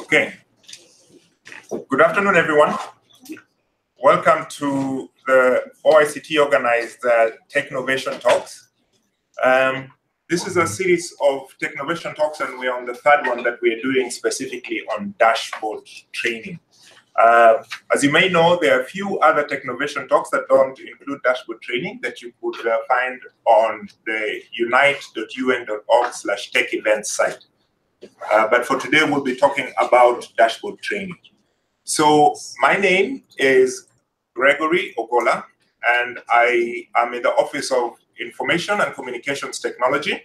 Okay. Good afternoon, everyone. Welcome to the OICT organized TechNovation Talks. This is a series of TechNovation Talks, and we're on the third one that we're doing specifically on dashboard training. As you may know, there are a few other TechNovation Talks that don't include dashboard training that you could find on the unite.un.org/tech events site. But for today, we'll be talking about dashboard training. So my name is Gregory Ogola, and I am in the Office of Information and Communications Technology.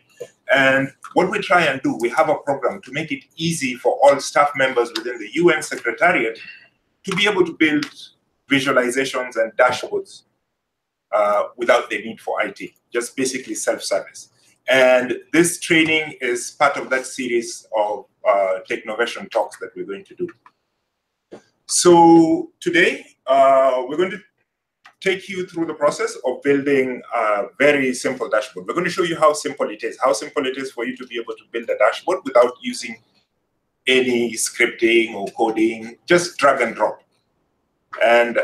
And what we try and do, we have a program to make it easy for all staff members within the UN Secretariat to be able to build visualizations and dashboards without the need for IT, just basically self-service. And this training is part of that series of TechNovation Talks that we're going to do. So today, we're going to take you through the process of building a very simple dashboard. We're going to show you how simple it is for you to be able to build a dashboard without using any scripting or coding, just drag and drop. And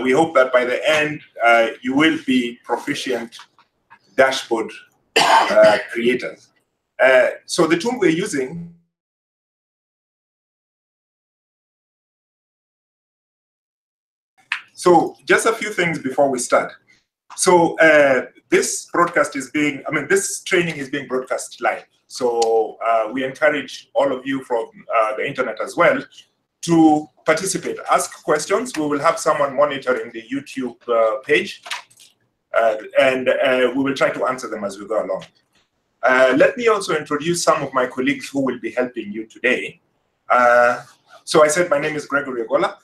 we hope that by the end, you will be proficient dashboard creators. So the tool we're using So just a few things before we start. So this broadcast is being, this training is being broadcast live. So we encourage all of you from the internet as well to participate, ask questions. We will have someone monitoring the YouTube page, and we will try to answer them as we go along. Let me also introduce some of my colleagues who will be helping you today. So I said my name is Gregory Ogola.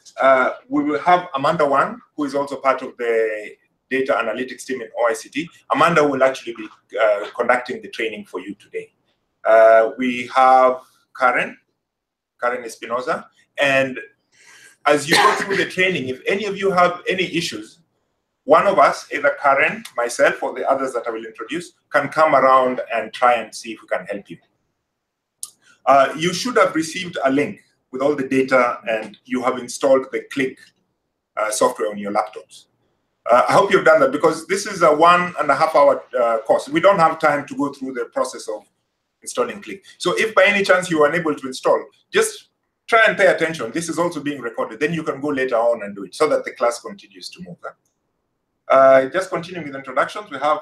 We will have Amanda Wang, who is also part of the data analytics team in OICT. Amanda will actually be conducting the training for you today. We have Karen Espinoza. And as you go through the training, if any of you have any issues, one of us, either Karen, myself, or the others that I will introduce, can come around and try and see if we can help you. You should have received a link with all the data, and you have installed the Click software on your laptops. I hope you've done that, because this is a 1.5 hour course. We don't have time to go through the process of installing Click. So if by any chance you are unable to install, just try and pay attention. This is also being recorded. Then you can go later on and do it so that the class continues to move. Just continuing with introductions, we have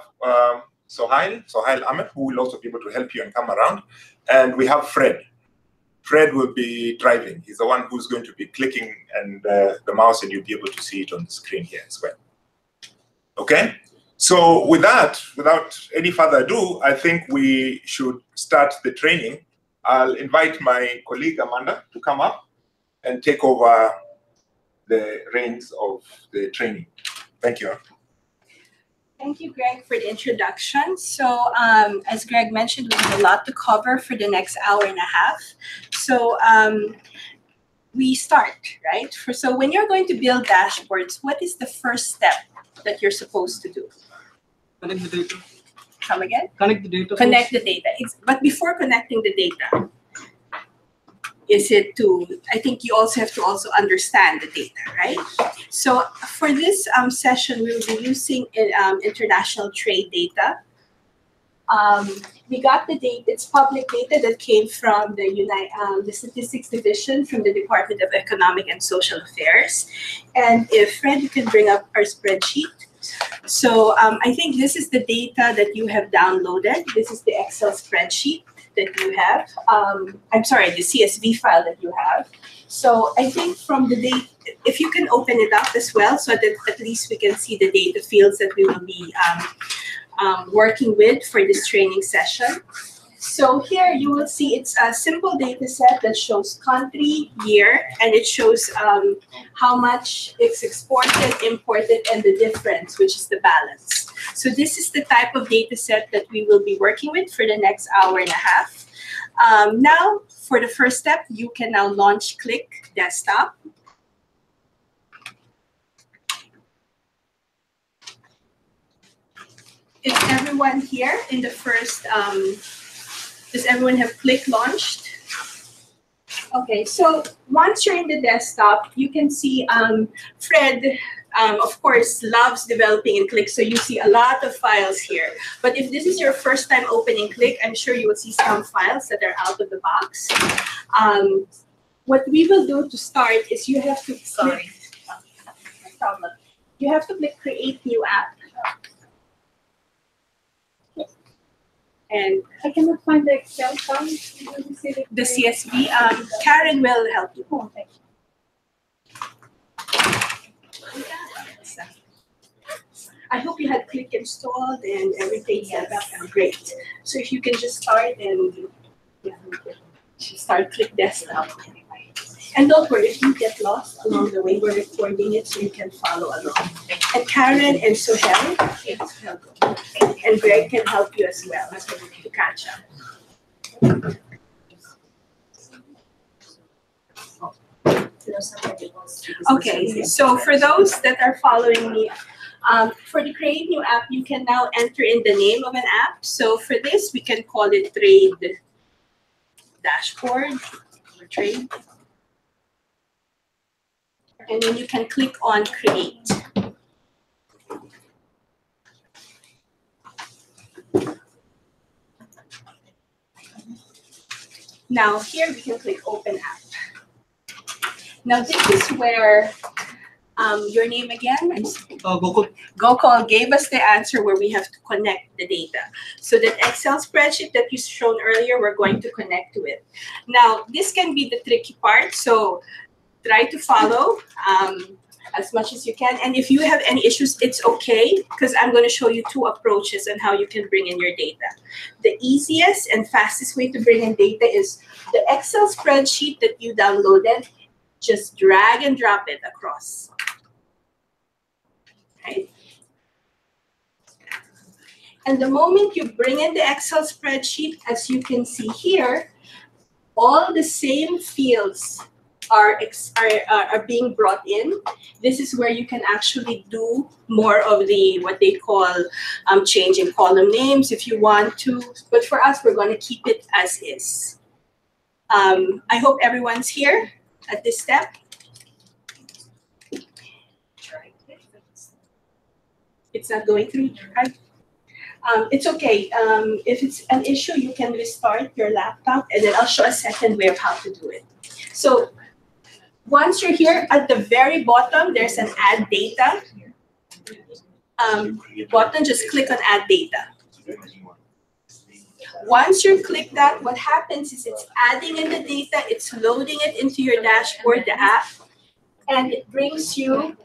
Sohail Ahmed, who will also be able to help you and come around. And we have Fred. Fred will be driving. He's the one who's going to be clicking and the mouse, and you'll be able to see it on the screen here as well. Okay, so with that, without any further ado, I think we should start the training. I'll invite my colleague Amanda to come up and take over the reins of the training. Thank you. Thank you, Greg, for the introduction. So as Greg mentioned, we have a lot to cover for the next hour and a half. So we start, right? So when you're going to build dashboards, what is the first step that you're supposed to do? Connect the data. Come again? Connect the data. Connect the data. But before connecting the data, is it to, I think you also have to also understand the data, right? So for this session, we will be using international trade data. We got the data, it's public data that came from the Statistics Division from the Department of Economic and Social Affairs. And if Fred, you can bring up our spreadsheet. So I think this is the data that you have downloaded. This is the Excel spreadsheet that you have. I'm sorry, the CSV file that you have. So I think from the data, if you can open it up as well, so that at least we can see the data fields that we will be working with for this training session. So here you will see it's a simple data set that shows country, year, and it shows how much it's exported, imported, and the difference, which is the balance. So this is the type of data set that we will be working with for the next hour and a half. Now, for the first step, you can now launch Click Desktop. Is everyone here in the first, does everyone have Click launched? Okay, so once you're in the desktop, you can see Fred, of course, loves developing in Click, so you see a lot of files here. But if this is your first time opening Click, I'm sure you will see some files that are out of the box. What we will do to start is you have to click, no problem. You have to click Create New App. And I cannot find the Excel file. the CSV, Karen will help you. Oh, thank you. I hope you had Click installed and everything set up. Great. So if you can just start and start Click Desktop. And don't worry, if you get lost along the way, we're recording it so you can follow along. And Karen and Sohel and Greg can help you as well to catch up. Okay, so for those that are following me, for the Create New App, you can now enter in the name of an app. So for this, we can call it Trade Dashboard or Trade. And then you can click on Create. Now here we can click Open App. Now this is where your name again? Gokul. Gokul gave us the answer where we have to connect the data. So that Excel spreadsheet that you shown earlier, we're going to connect to it. Now this can be the tricky part, so try to follow as much as you can. And if you have any issues, it's okay, because I'm going to show you two approaches on how you can bring in your data. The easiest and fastest way to bring in data is the Excel spreadsheet that you downloaded. Just drag and drop it across. Right? And the moment you bring in the Excel spreadsheet, as you can see here, all the same fields are being brought in. This is where you can actually do more of the what they call changing column names if you want to. But for us, we're going to keep it as is. I hope everyone's here at this step. It's not going through, right? It's okay. If it's an issue, you can restart your laptop, and then I'll show a second way of how to do it. So once you're here, at the very bottom, there's an Add Data button. Just click on Add Data. Once you click that, what happens is it's adding in the data, it's loading it into your dashboard, the app, and it brings you,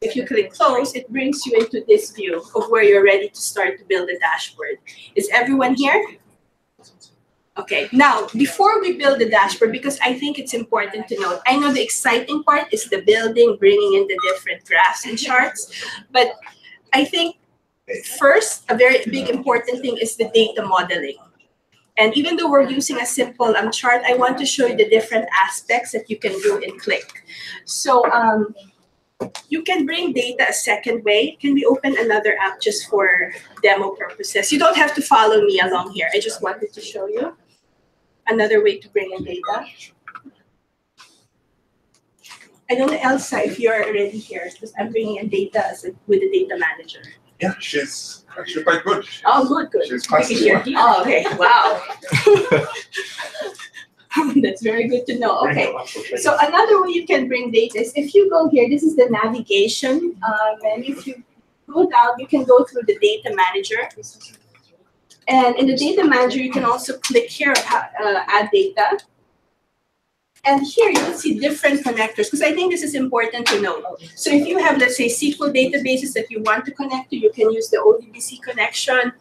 if you click Close, it brings you into this view of where you're ready to start to build a dashboard. Is everyone here? Okay, now, before we build the dashboard, because I think it's important to note, I know the exciting part is the building, bringing in the different graphs and charts, but I think first, a very big important thing is the data modeling. And even though we're using a simple chart, I want to show you the different aspects that you can do in Click. So you can bring data a second way. Can we open another app just for demo purposes? You don't have to follow me along here. I just wanted to show you another way to bring in data. I don't know, Elsa, if you're already here, because I'm bringing in data with the data manager. Yeah, she's actually quite good. Oh, good. She's constantly. Oh, okay. Wow. That's very good to know. Okay. So another way you can bring data is if you go here, this is the navigation. And if you go down, you can go through the data manager. And in the data manager, you can also click here, add data. And here you'll see different connectors, because I think this is important to know. So if you have, let's say, SQL databases that you want to connect to, you can use the ODBC connection,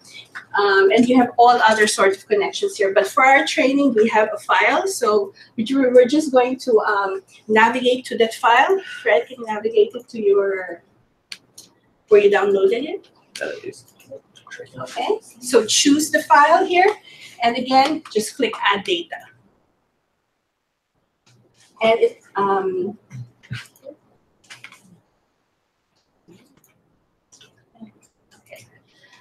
and you have all other sorts of connections here. But for our training, we have a file, so we're just going to navigate to that file. Fred can navigate it to your, where you downloaded it. Okay, so choose the file here, and again, just click Add Data. And it, okay.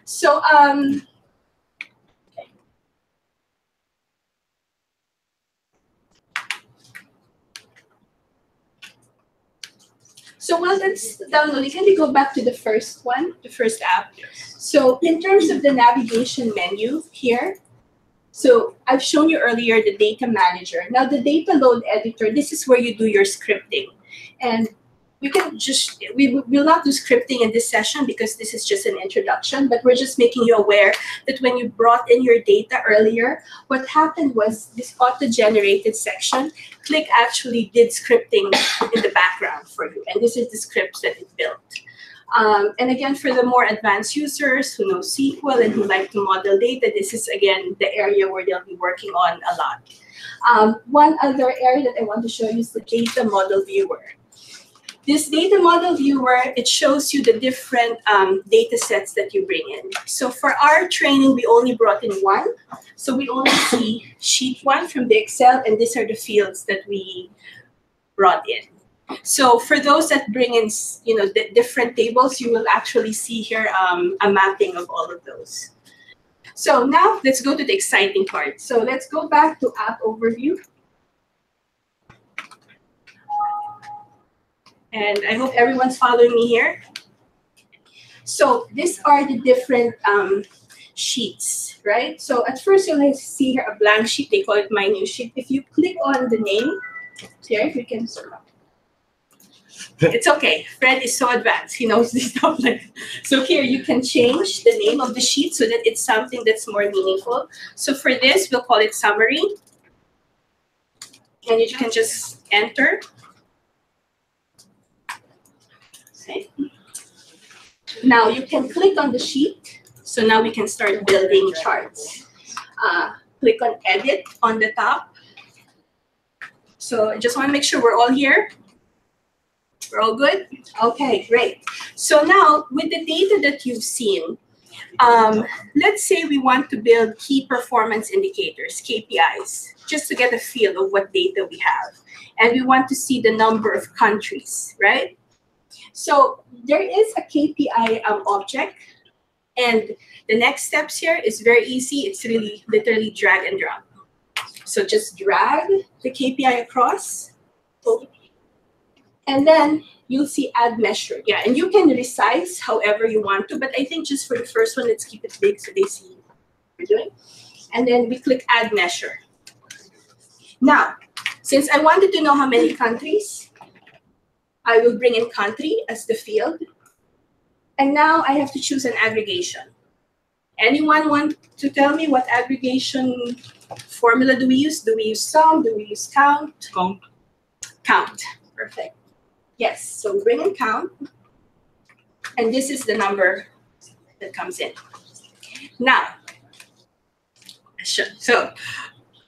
So, okay. So while that's downloading, can we go back to the first one, the first app? So in terms of the navigation menu here, so I've shown you earlier the data manager. Now the data load editor, this is where you do your scripting. And we will not do scripting in this session because this is just an introduction, but we're just making you aware that when you brought in your data earlier, what happened was this auto-generated section, Click actually did scripting in the background for you. And this is the scripts that it built. And again, for the more advanced users who know SQL and who like to model data, this is, again, the area where they'll be working on a lot. One other area that I want to show you is the data model viewer. This data model viewer, it shows you the different data sets that you bring in. So for our training, we only brought in one. So we only see sheet 1 from the Excel, and these are the fields that we brought in. So for those that bring in, the different tables, you will actually see here a mapping of all of those. So now let's go to the exciting part. So let's go back to App Overview. And I hope everyone's following me here. So these are the different sheets, right? So at first you'll see here a blank sheet. They call it My New Sheet. If you click on the name, here, if you can sort of. It's okay. Fred is so advanced. He knows this stuff. So here you can change the name of the sheet so that it's something that's more meaningful. So for this, we'll call it Summary. And you can just enter. Okay. Now you can click on the sheet. So now we can start building charts. Click on Edit on the top. So I just want to make sure we're all here. We're all good? Okay, great. So now with the data that you've seen, let's say we want to build key performance indicators, KPIs, just to get a feel of what data we have. And we want to see the number of countries, right? So there is a KPI object. And the next steps here is very easy. It's really literally drag and drop. So just drag the KPI across. And then you'll see Add Measure. Yeah, and you can resize however you want to. But I think just for the first one, let's keep it big so they see what we're doing. And then we click Add Measure. Now, since I wanted to know how many countries, I will bring in country as the field. And now I have to choose an aggregation. Anyone want to tell me what aggregation formula do we use? Do we use sum? Do we use count? Count. Count. Perfect. Yes, so we bring in count. And this is the number that comes in. Now, so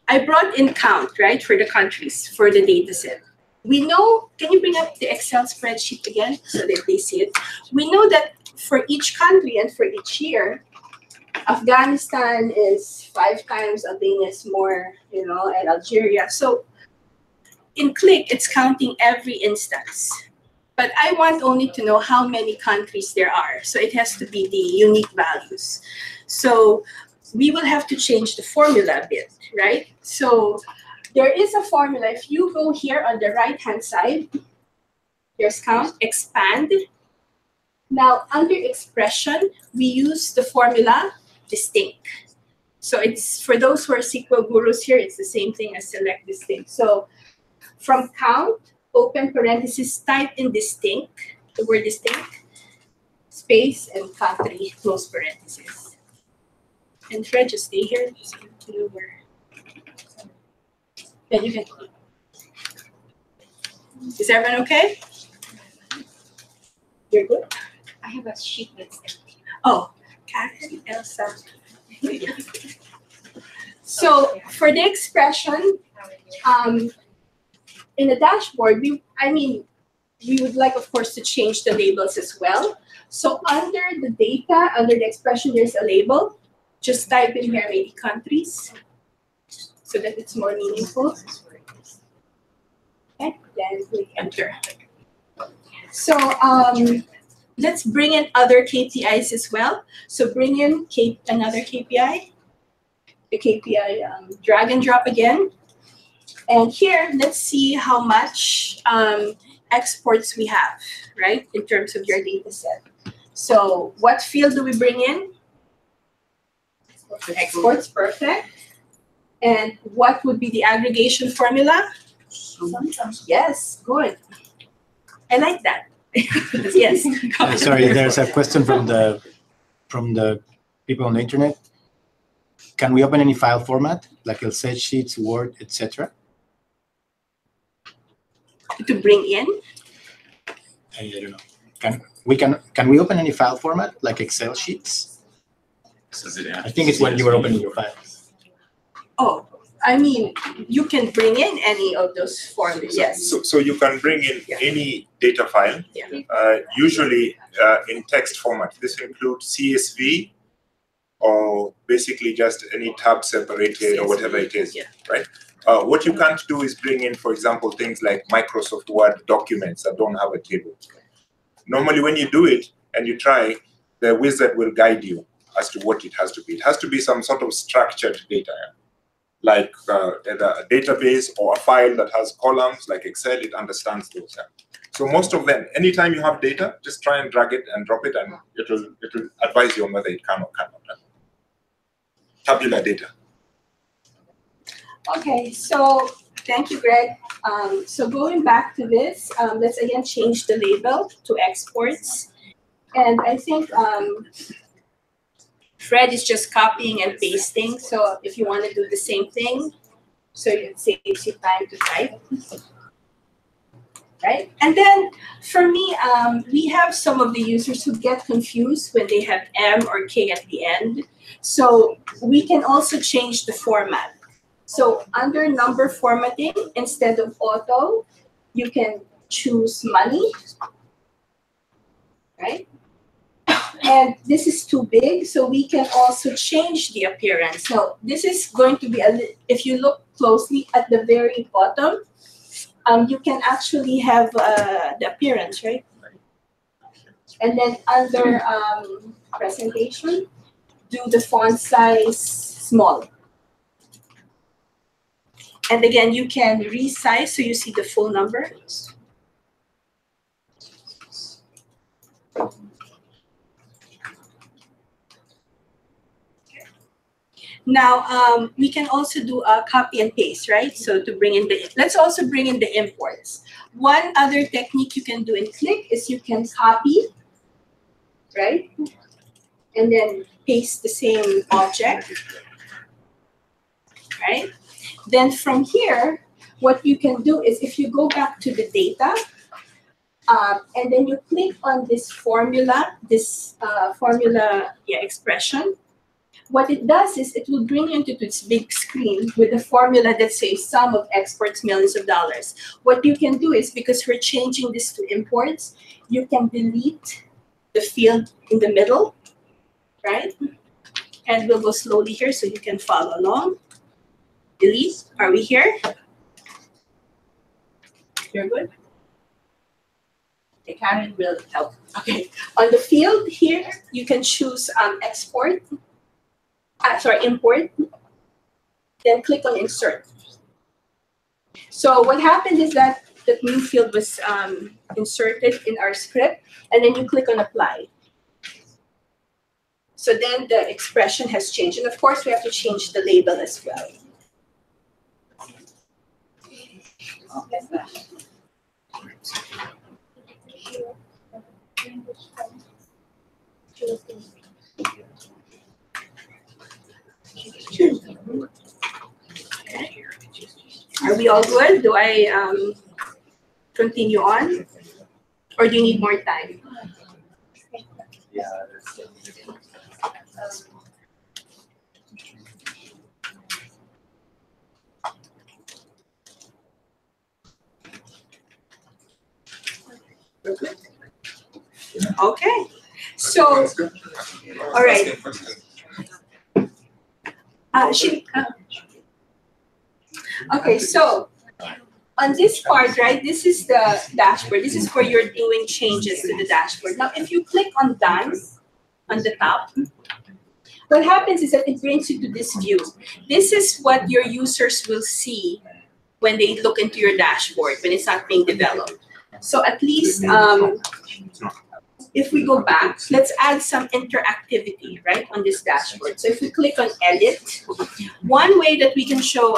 I brought in count, right, for the countries, for the data set. We know, can you bring up the Excel spreadsheet again so that they see it? We know that for each country and for each year, Afghanistan is 5 times, Albania is more, and Algeria. So in Click, it's counting every instance. But I want only to know how many countries there are. So it has to be the unique values. So we will have to change the formula a bit, right? So there is a formula. If you go here on the right-hand side, here's count, expand. Now, under expression, we use the formula distinct. So it's, for those who are SQL gurus here, it's the same thing as select distinct. So from count, open parenthesis, type in distinct, the word distinct, space, and country, close parenthesis. And Fred, just stay here. So you know where. Then you can. Is everyone okay? You're good? I have a sheet that's empty. Oh, Karen, Elsa. So for the expression, in the dashboard, we would like, of course, to change the labels as well. So under the data, under the expression, there's a label. Just type in here maybe countries so that it's more meaningful. Okay, then click enter. So let's bring in other KPIs as well. So bring in another KPI. The KPI, drag and drop again. And here, let's see how much exports we have, right, in terms of your data set. So what field do we bring in? Exports, perfect. And what would be the aggregation formula? Yes, good. I like that. Yes. Sorry, there's a question from the people on the internet. Can we open any file format like Excel sheets, Word, etc.? To bring in? I don't know. Can we open any file format like Excel sheets? I think it's when you were opening your files. Oh, I mean, you can bring in any of those formats. Yes. So you can bring in any data file, usually in text format. This includes CSV or basically just any tab separated or whatever it is, right? What you can't do is bring in, for example, things like Microsoft Word documents that don't have a table. Normally, when you do it and you try, the wizard will guide you as to what it has to be. It has to be some sort of structured data, like either a database or a file that has columns like Excel. It understands those. So most of them, anytime you have data, just try and drag it and drop it, and it will advise you on whether it can or cannot. Tabular data. Okay, so thank you, Greg. So going back to this, let's again change the label to exports. And I think Fred is just copying and pasting. So if you want to do the same thing, so it saves you time to type. Right? And then for me, we have some of the users who get confused when they have M or K at the end. So we can also change the format. So under number formatting, instead of auto, you can choose money, right? And this is too big, so we can also change the appearance. So this is going to be, if you look closely at the very bottom, you can actually have the appearance, right? And then under presentation, do the font size small. And again, you can resize so you see the full number. Now, we can also do a copy and paste, right? So to bring in let's also bring in the imports. One other technique you can do in Click is you can copy, right? And then paste the same object, right? Then from here, what you can do is if you go back to the data, and then you click on this formula, expression, what it does is it will bring you into this big screen with a formula that says sum of exports millions of dollars. What you can do is, because we're changing this to imports, you can delete the field in the middle, right? And we'll go slowly here so you can follow along. Delete. Are we here? You're good? Okay, Karen will help. Okay. On the field here, you can choose import. Then click on insert. So what happened is that the new field was inserted in our script, and then you click on apply. So then the expression has changed. And of course, we have to change the label as well. Are we all good? Do I continue on? Or do you need more time? Yeah. Okay. So, all right. Okay, so on this part, right, this is the dashboard. This is where you're doing changes to the dashboard. Now, if you click on Done on the top, what happens is that it brings you to this view. This is what your users will see when they look into your dashboard, when it's not being developed. So at least if we go back, let's add some interactivity, right, on this dashboard. So if we click on edit, one way that we can show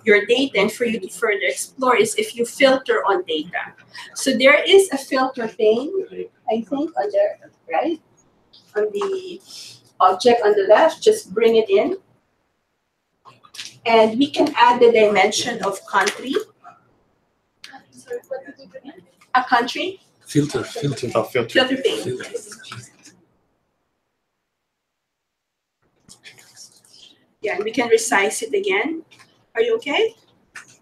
your data and for you to further explore is if you filter on data. So there is a filter pane, I think, on there, right? On the object on the left, just bring it in. And we can add the dimension of country. A country. Filter. Filter pane. Yeah, and we can resize it again. Are you okay?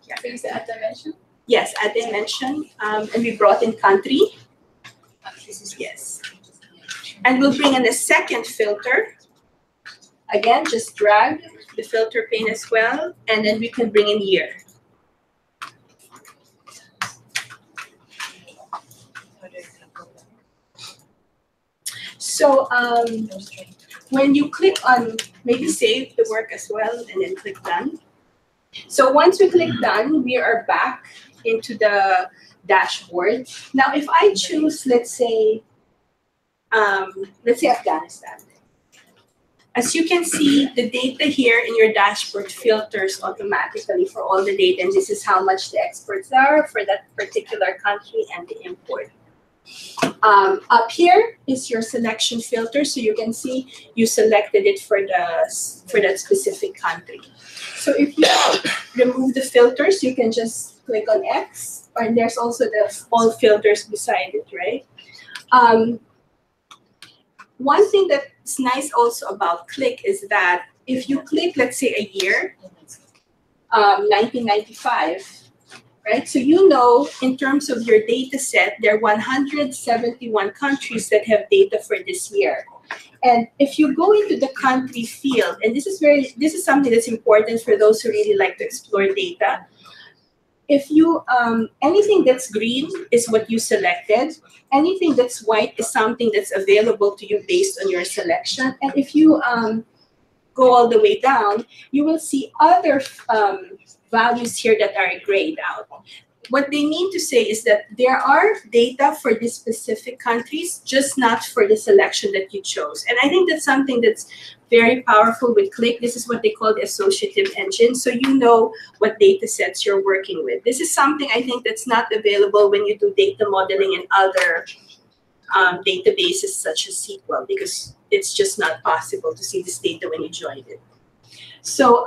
Yeah. So you said add dimension? Yes, add dimension. And we brought in country. Yes. And we'll bring in a second filter. Again, just drag the filter pane as well, and then we can bring in year. So when you click on, maybe save the work as well, and then click done. So once we click done, we are back into the dashboard. Now, if I choose, let's say Afghanistan. As you can see, the data here in your dashboard filters automatically for all the data, and this is how much the exports are for that particular country and the import. Up here is your selection filter, so you can see you selected it for that specific country. So if you remove the filters, you can just click on X, and there's also the all filters beside it, right? One thing that's nice also about Click is that if you click, let's say, a year, 1995, right? So you know, in terms of your data set, there are 171 countries that have data for this year. And if you go into the country field, and this is something that's important for those who really like to explore data. If you, anything that's green is what you selected. Anything that's white is something that's available to you based on your selection. And if you go all the way down, you will see other values here that are grayed out. What they mean to say is that there are data for these specific countries, just not for the selection that you chose. And I think that's something that's very powerful with Click. This is what they call the associative engine. So you know what data sets you're working with. This is something I think that's not available when you do data modeling in other databases such as SQL, because it's just not possible to see this data when you join it. So,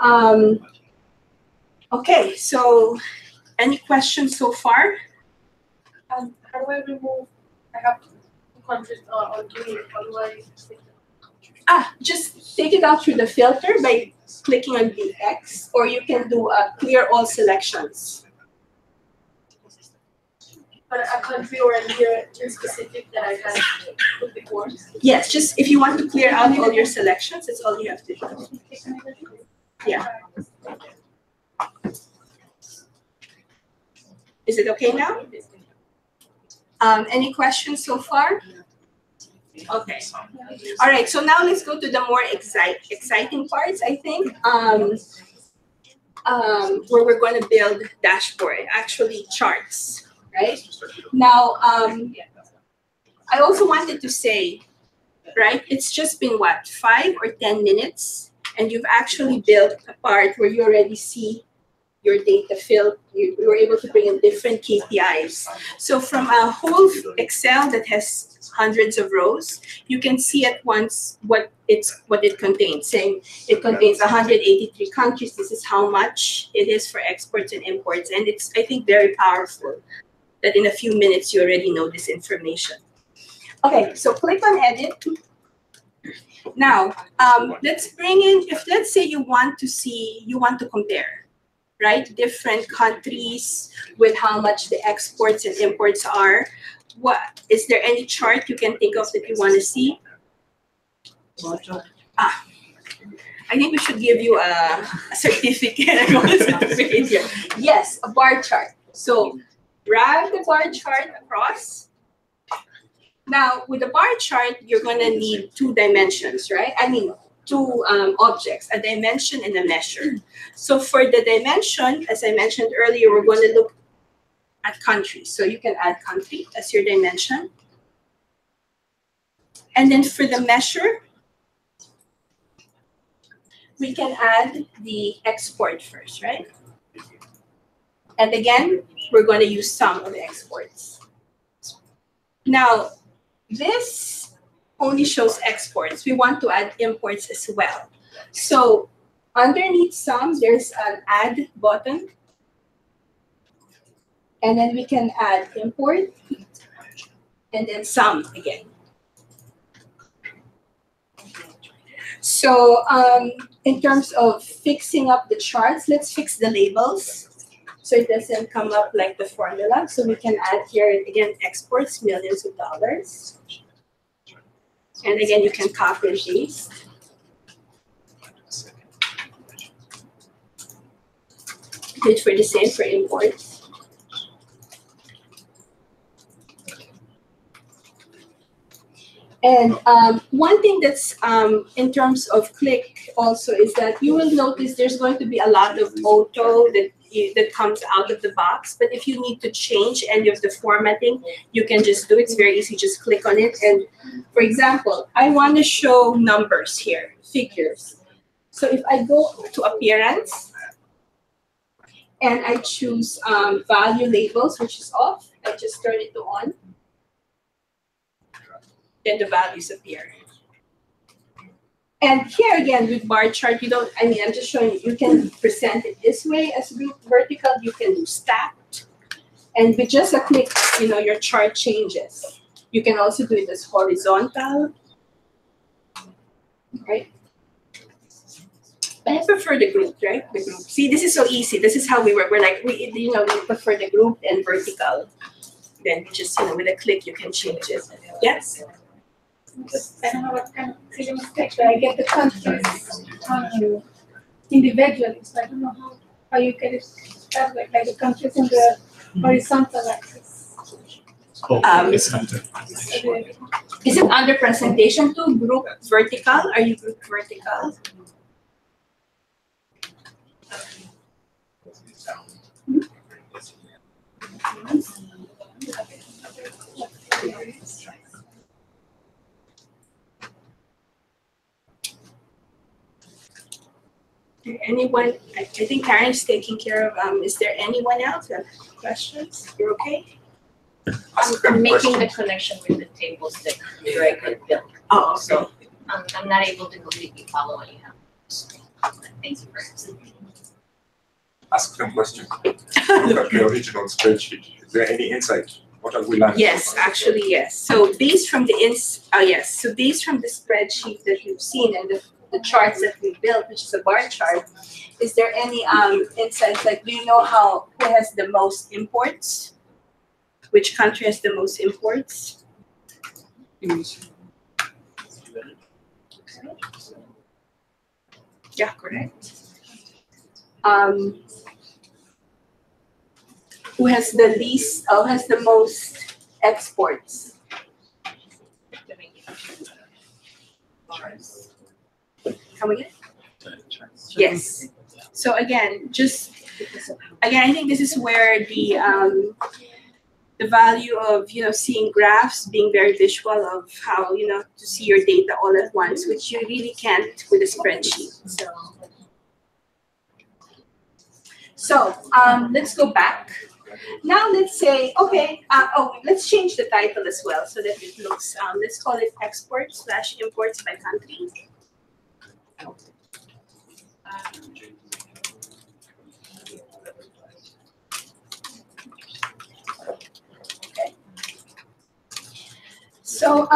okay, so any questions so far? How do I remove? I have two countries on green. How do I? Just take it out through the filter by clicking on the X, or you can do clear all selections. But a country or a year in specific that I had put before? Yes, just if you want to clear out all your selections, that's all you have to do. Yeah. Is it okay now? Any questions so far? Okay. All right, so now let's go to the more exciting parts, I think, where we're going to build dashboard, actually charts, right? Now, I also wanted to say, right, it's just been what, 5 or 10 minutes, and you've actually built a part where you already see your data filled. You were able to bring in different KPIs. So from a whole Excel that has hundreds of rows, you can see at once what it contains. Saying it contains 183 countries. This is how much it is for exports and imports, and it's, I think, very powerful that in a few minutes you already know this information. Okay, so click on edit. Now let's bring in, if let's say you want to compare, right, different countries with how much the exports and imports are. What is there any chart you can think of that you want to see? I think we should give you a certificate. Yes, a bar chart. So drag the bar chart across. Now with the bar chart, you're going to need 2 dimensions, right? I mean, 2 objects, a dimension and a measure. So for the dimension, as I mentioned earlier, we're going to look at country. So you can add country as your dimension. And then for the measure, we can add the export first, right? And again, we're going to use sum of the exports. Now, this only shows exports. We want to add imports as well. So underneath sum, there's an add button. And then we can add import and then sum again. So in terms of fixing up the charts, let's fix the labels so it doesn't come up like the formula. So we can add here again exports, millions of dollars. And again, you can copy and paste. Do it for the same for imports. And one thing that's in terms of click also is that you will notice there's going to be a lot of auto that comes out of the box. But if you need to change any of the formatting, you can just do it. It's very easy. Just click on it. And for example, I want to show numbers here, figures. So if I go to appearance and I choose value labels, which is off, I just turn it to on. Then the values appear. And here again with bar chart, you don't, I'm just showing you can present it this way as group vertical, you can do stacked. And with just a click, your chart changes. You can also do it as horizontal, right? But I prefer the group, right? The group. See, this is so easy. This is how we work. We're like, we prefer the group and vertical. Then you just, with a click, you can change it. Yes? I don't know what kind of silly mistake, but I get the countries individually. So I don't know how you get it that way, like the countries in the horizontal axis. It's under. Is it under presentation too? Group vertical? Are you group vertical? Anyone? I think Karen's taking care of. Is there anyone else who have questions? You're okay? I'm making the connection with the tables that Greg had built. Oh, okay. So I'm not able to completely follow what you have. Thank you for explaining. Ask them questions. Look at the original spreadsheet. Is there any insight? What have we learned? Yes, actually, yes. So these from the So these from the spreadsheet that you've seen and the charts that we built, which is a bar chart. Is there any insights? Like, do you know who has the most imports? Which country has the most imports? Yeah, correct. Who has the least? Has the most exports? Come again? Yes. So again, I think this is where the value of seeing graphs, being very visual of how to see your data all at once, which you really can't with a spreadsheet. So let's go back. Now let's say, okay, let's change the title as well so that it looks, let's call it export/imports by country. Okay. So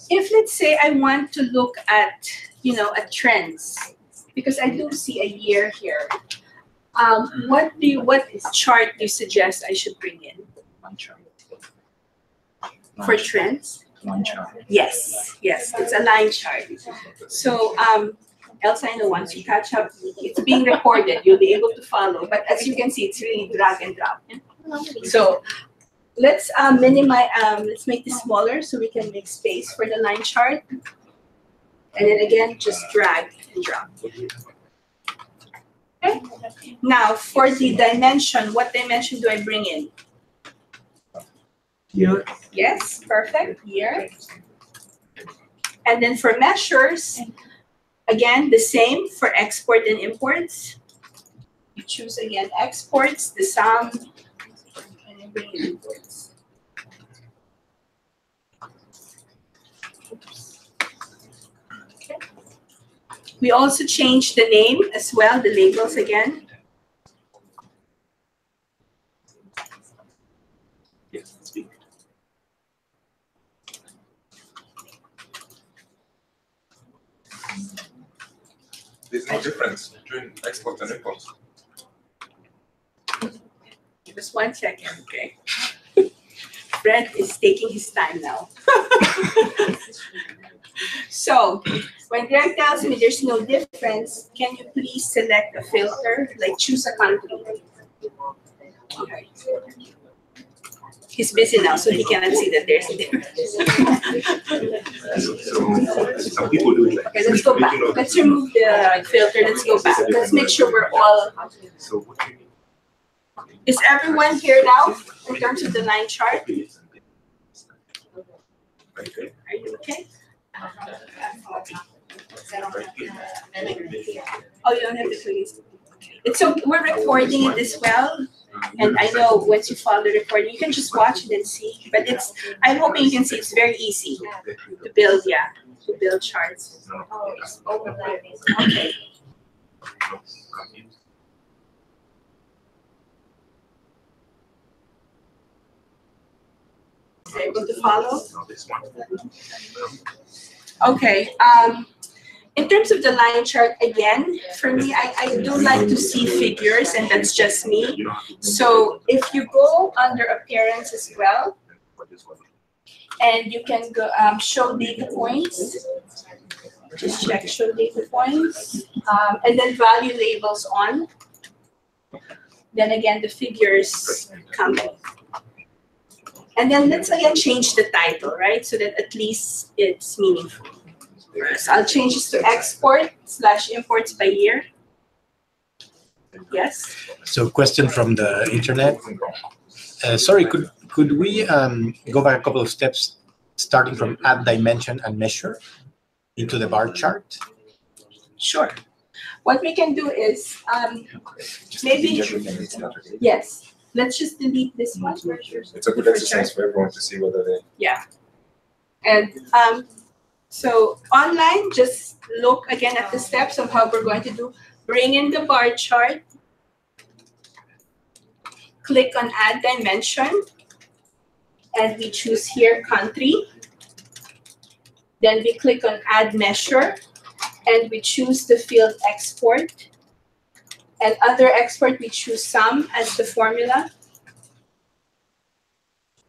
if let's say I want to look at, at trends, because I do see a year here. What chart do you suggest I should bring in? One chart. For trends? One chart. Yes, it's a line chart. So Elsa, I know once you catch up, it's being recorded, you'll be able to follow. But as you can see, it's really drag and drop. So let's minimize, let's make this smaller so we can make space for the line chart. And then again, just drag and drop. Okay. Now, for the dimension, what dimension do I bring in? Yes, perfect, year. And then for measures, again, the same for export and imports. You choose again exports, the sum, and then bring in imports. Okay. We also changed the name as well, the labels again. There's no difference between export and import. Just 1 second, okay? Fred is taking his time now. So, when Greg tells me there's no difference, can you please select a filter, like choose a country? Okay. He's busy now, so he cannot see that there's a difference. So some people do it like Okay, let's go back. Let's remove the filter. Let's go back. Let's make sure we're all. So what do you mean? Is everyone here now in terms of the line chart? Right there. Are you okay? Oh, you don't have the cookies. It's so we're recording it as well. And I know once you follow the recording, you can just watch it and see. But it's, I'm hoping you can see it's very easy to build, to build charts. Okay. Is it able to follow? Okay. In terms of the line chart, again, for me, I do like to see figures, and that's just me. So if you go under appearance as well, and you can go show data points, just check show data points, and then value labels on. Then again, the figures come in. And then let's again change the title, right? So that at least it's meaningful. So I'll change this to export/imports by year. Yes? So question from the internet. Sorry, could we go back a couple of steps, starting from add dimension and measure into the bar chart? Sure. What we can do is maybe, yes, let's just delete this one. It's a good exercise for everyone to see whether they. Yeah. And so online, just look again at the steps of how we're going to do. Bring in the bar chart. Click on add dimension. And we choose here country. Then we click on add measure. And we choose the field export. And under export, we choose sum as the formula.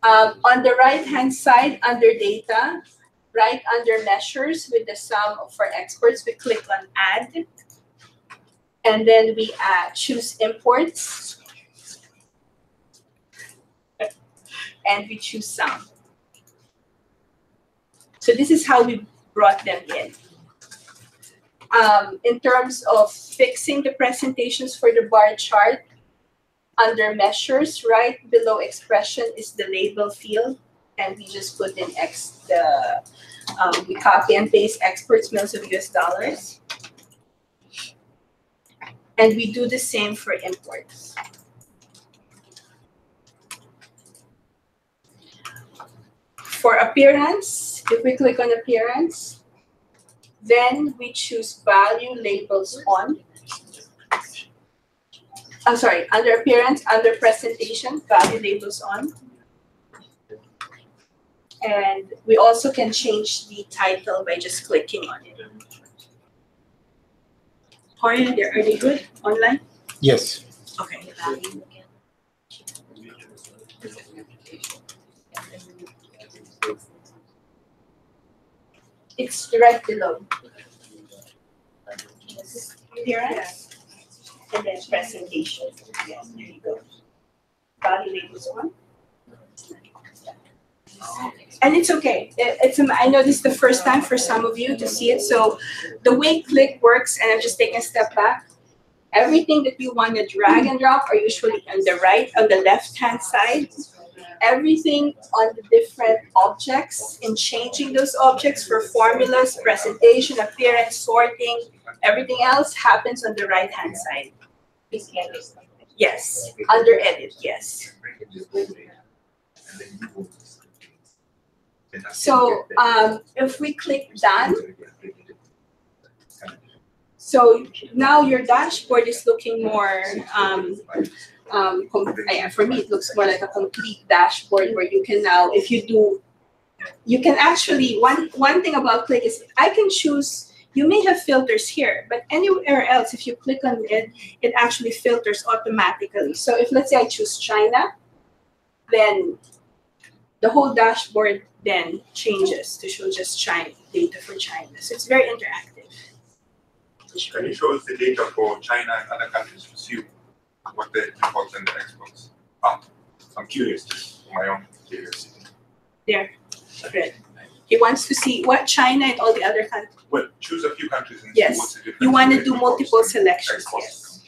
On the right-hand side, under data, right under measures with the sum for exports, we click on add. And then we choose imports. And we choose sum. So this is how we brought them in. In terms of fixing the presentations for the bar chart, under measures, right below expression is the label field, and we just put in we copy and paste exports mils of US dollars. And we do the same for imports. For appearance, if we click on appearance, then we choose value labels on. I'm sorry, under appearance, under presentation, value labels on. And we also can change the title by just clicking on it. Jorge, are they good online? Yes. Okay. It's right below. Appearance. And then presentation. Yes, there you go. Value labels on. And it's okay. I know this is the first time for some of you to see it. So the way click works, and I'm just taking a step back, Everything that you want to drag and drop are usually on the left-hand side. Everything on the different objects and changing those objects for formulas, presentation, appearance, sorting, everything else happens on the right-hand side. Yes, under edit, yes. So if we click done, so now your dashboard is looking more, for me it looks more like a complete dashboard where you can now, if you do, you can actually, one thing about Click is I can choose, you may have filters here, but anywhere else, if you click on it, it actually filters automatically. So if, let's say I choose China, then the whole dashboard then changes to show just China, data for China. So it's very interactive. Can you show us the data for China and other countries to see what the imports and the exports are? I'm curious, just for my own curiosity. There, good. He wants to see what China and all the other countries. Well, choose a few countries and Yes. see what's the difference. You want to between do multiple imports and selections, exports.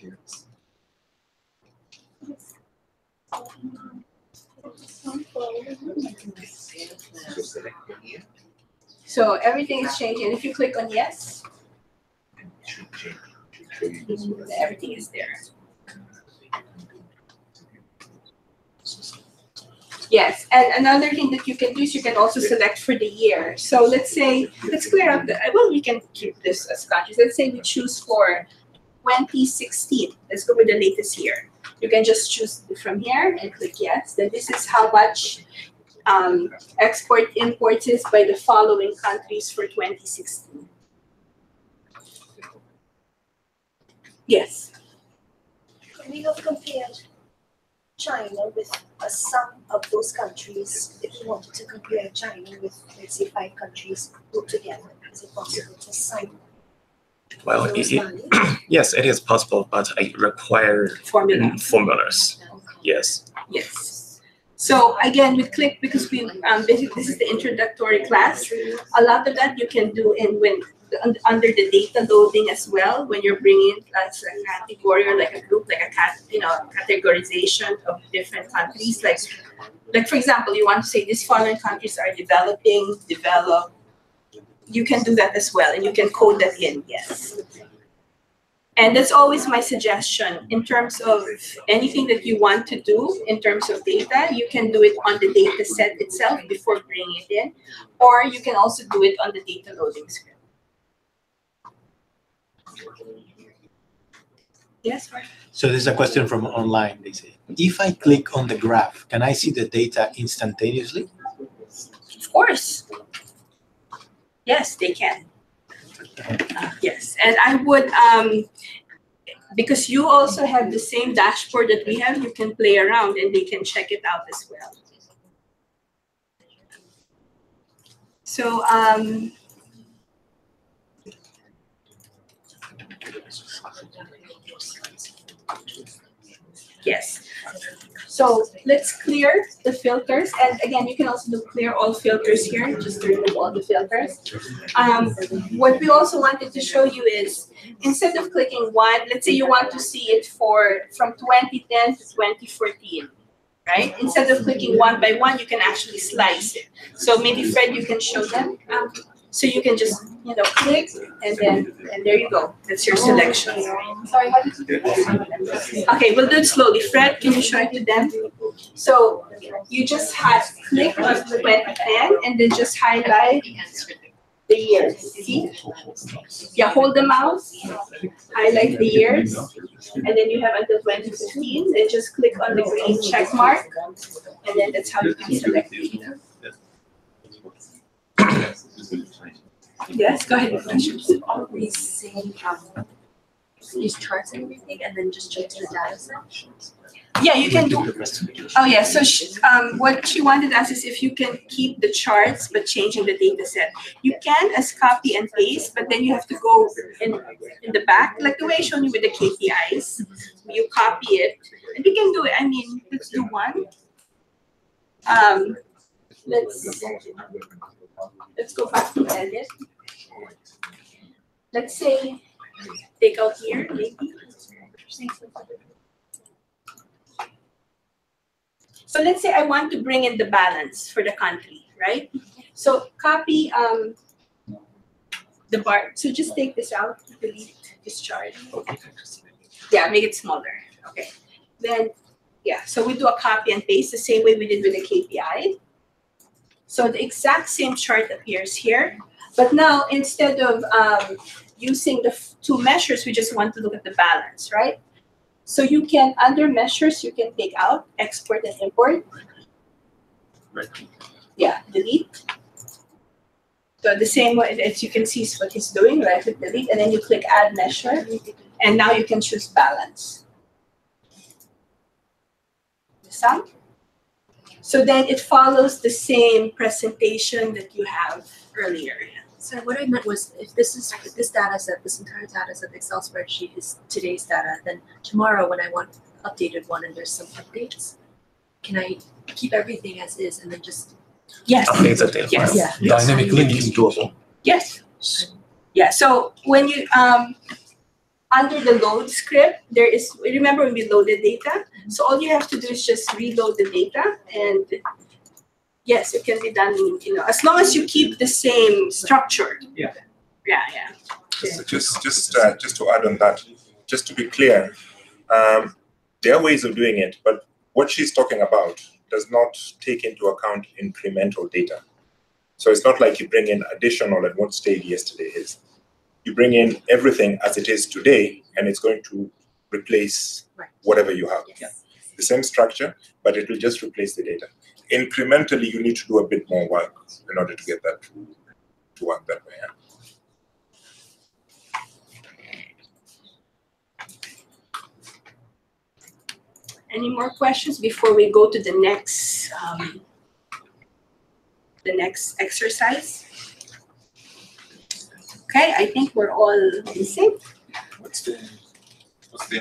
yes. So everything is changing. And if you click on yes, everything is there. Yes, and another thing that you can do is you can also select for the year. So let's say, let's clear up the, well, we can keep this as countries. Let's say we choose for 2016. Let's go with the latest year. You can just choose from here and click yes. Then this is how much export imports is by the following countries for 2016. Yes. We have compared China with a sum of those countries. If you wanted to compare China with, let's say, 5 countries put together, is it possible to sum Well, those values? yes, it is possible, but I require formulas. Yes. Yes. So again, with Click, because we basically this is the introductory class. A lot of that you can do under the data loading as well, when you're bringing as a category or like a group, like a categorization of different countries. Like for example, you want to say these foreign countries are developing, developed. You can do that as well, and you can code that in, yes. And that's always my suggestion in terms of anything that you want to do in terms of data. You can do it on the data set itself before bringing it in, or you can also do it on the data loading script. Yes, right. So there's a question from online. They say, if I click on the graph, can I see the data instantaneously? Of course. Yes, they can. Yes, and I would, because you also have the same dashboard that we have, you can play around and they can check it out as well. So, yes. So let's clear the filters. And again, you can also do clear all filters here, just to remove all the filters. What we also wanted to show you is, instead of clicking one, let's say you want to see it from 2010 to 2014, right? Instead of clicking one by one, you can actually slice it. So maybe Fred, you can show them. So you can just, click, and there you go. That's your selection. Sorry, how did you do this? Okay, we'll do it slowly. Fred, can you show it to them? So you just click on 2010 and then just highlight the years. See? Yeah, hold the mouse, highlight the years, and then you have until 2015. Then just click on the green check mark, and then that's how you can select data. Yes, go ahead with questions. Always say these charts and everything, and then just check to the data set. Yeah, you can do. Oh yeah, so what she wanted us is if you can keep the charts but changing the data set. You can as copy and paste, but then you have to go in the back, like the way I showed you with the KPIs. You copy it, and we can do it. I mean, let's do one. Let's go back to edit. Let's say take out here, maybe. So let's say I want to bring in the balance for the country, right? So copy the bar. So just take this out, delete this chart. Yeah, make it smaller. Okay. Then, yeah, so we do a copy and paste the same way we did with the KPI. So the exact same chart appears here. But now, instead of using the two measures, we just want to look at the balance, right? So you can, under measures, you can take out export and import. Right. Yeah, delete. So the same way, as you can see is what he's doing, right? Click delete, and then you click add measure, and now you can choose balance. The sum. So then it follows the same presentation that you have earlier. So what I meant was, if this data set, this entire data set, the Excel spreadsheet is today's data, then tomorrow when I want updated one and there's some updates, can I keep everything as is and then just Yes. update the data Yes. file? Yeah. Yes. Dynamic It is doable. Yes. Yeah. So when you under the load script, there is, remember when we loaded data? So all you have to do is just reload the data, and yes, it can be done, as long as you keep the same structure. Yeah. Yeah, yeah. Just to add on that, just to be clear, there are ways of doing it, but what she's talking about does not take into account incremental data. So it's not like you bring in additional and what stayed yesterday is. You bring in everything as it is today, and it's going to replace whatever you have. Yes. The same structure, but it will just replace the data. Incrementally, you need to do a bit more work in order to get that to work that way. Any more questions before we go to the next exercise? Okay, I think we're all in sync. What's the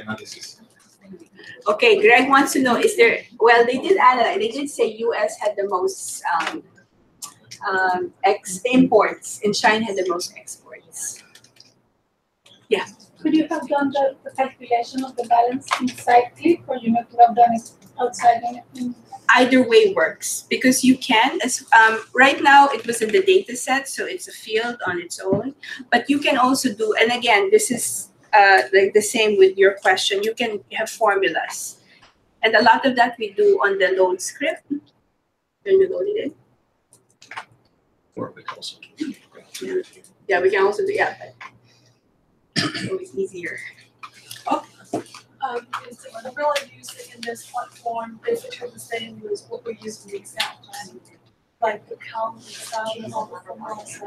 analysis? Okay, Greg wants to know, well, they did analyze, they did say US had the most imports and China had the most exports. Yeah. Could you have done the calculation of the balance inside Click, or you have to have done it outside in Either way works, because you can, right now it was in the data set, so it's a field on its own, but you can also do, and again, this is like the same with your question, you can have formulas. And a lot of that we do on the load script, when you load it in. Or we can also Yeah, we can also do, yeah, but it's always easier. is the umbrella used in this platform basically the same as what we use in the Excel, like the count and stuff and all the formulas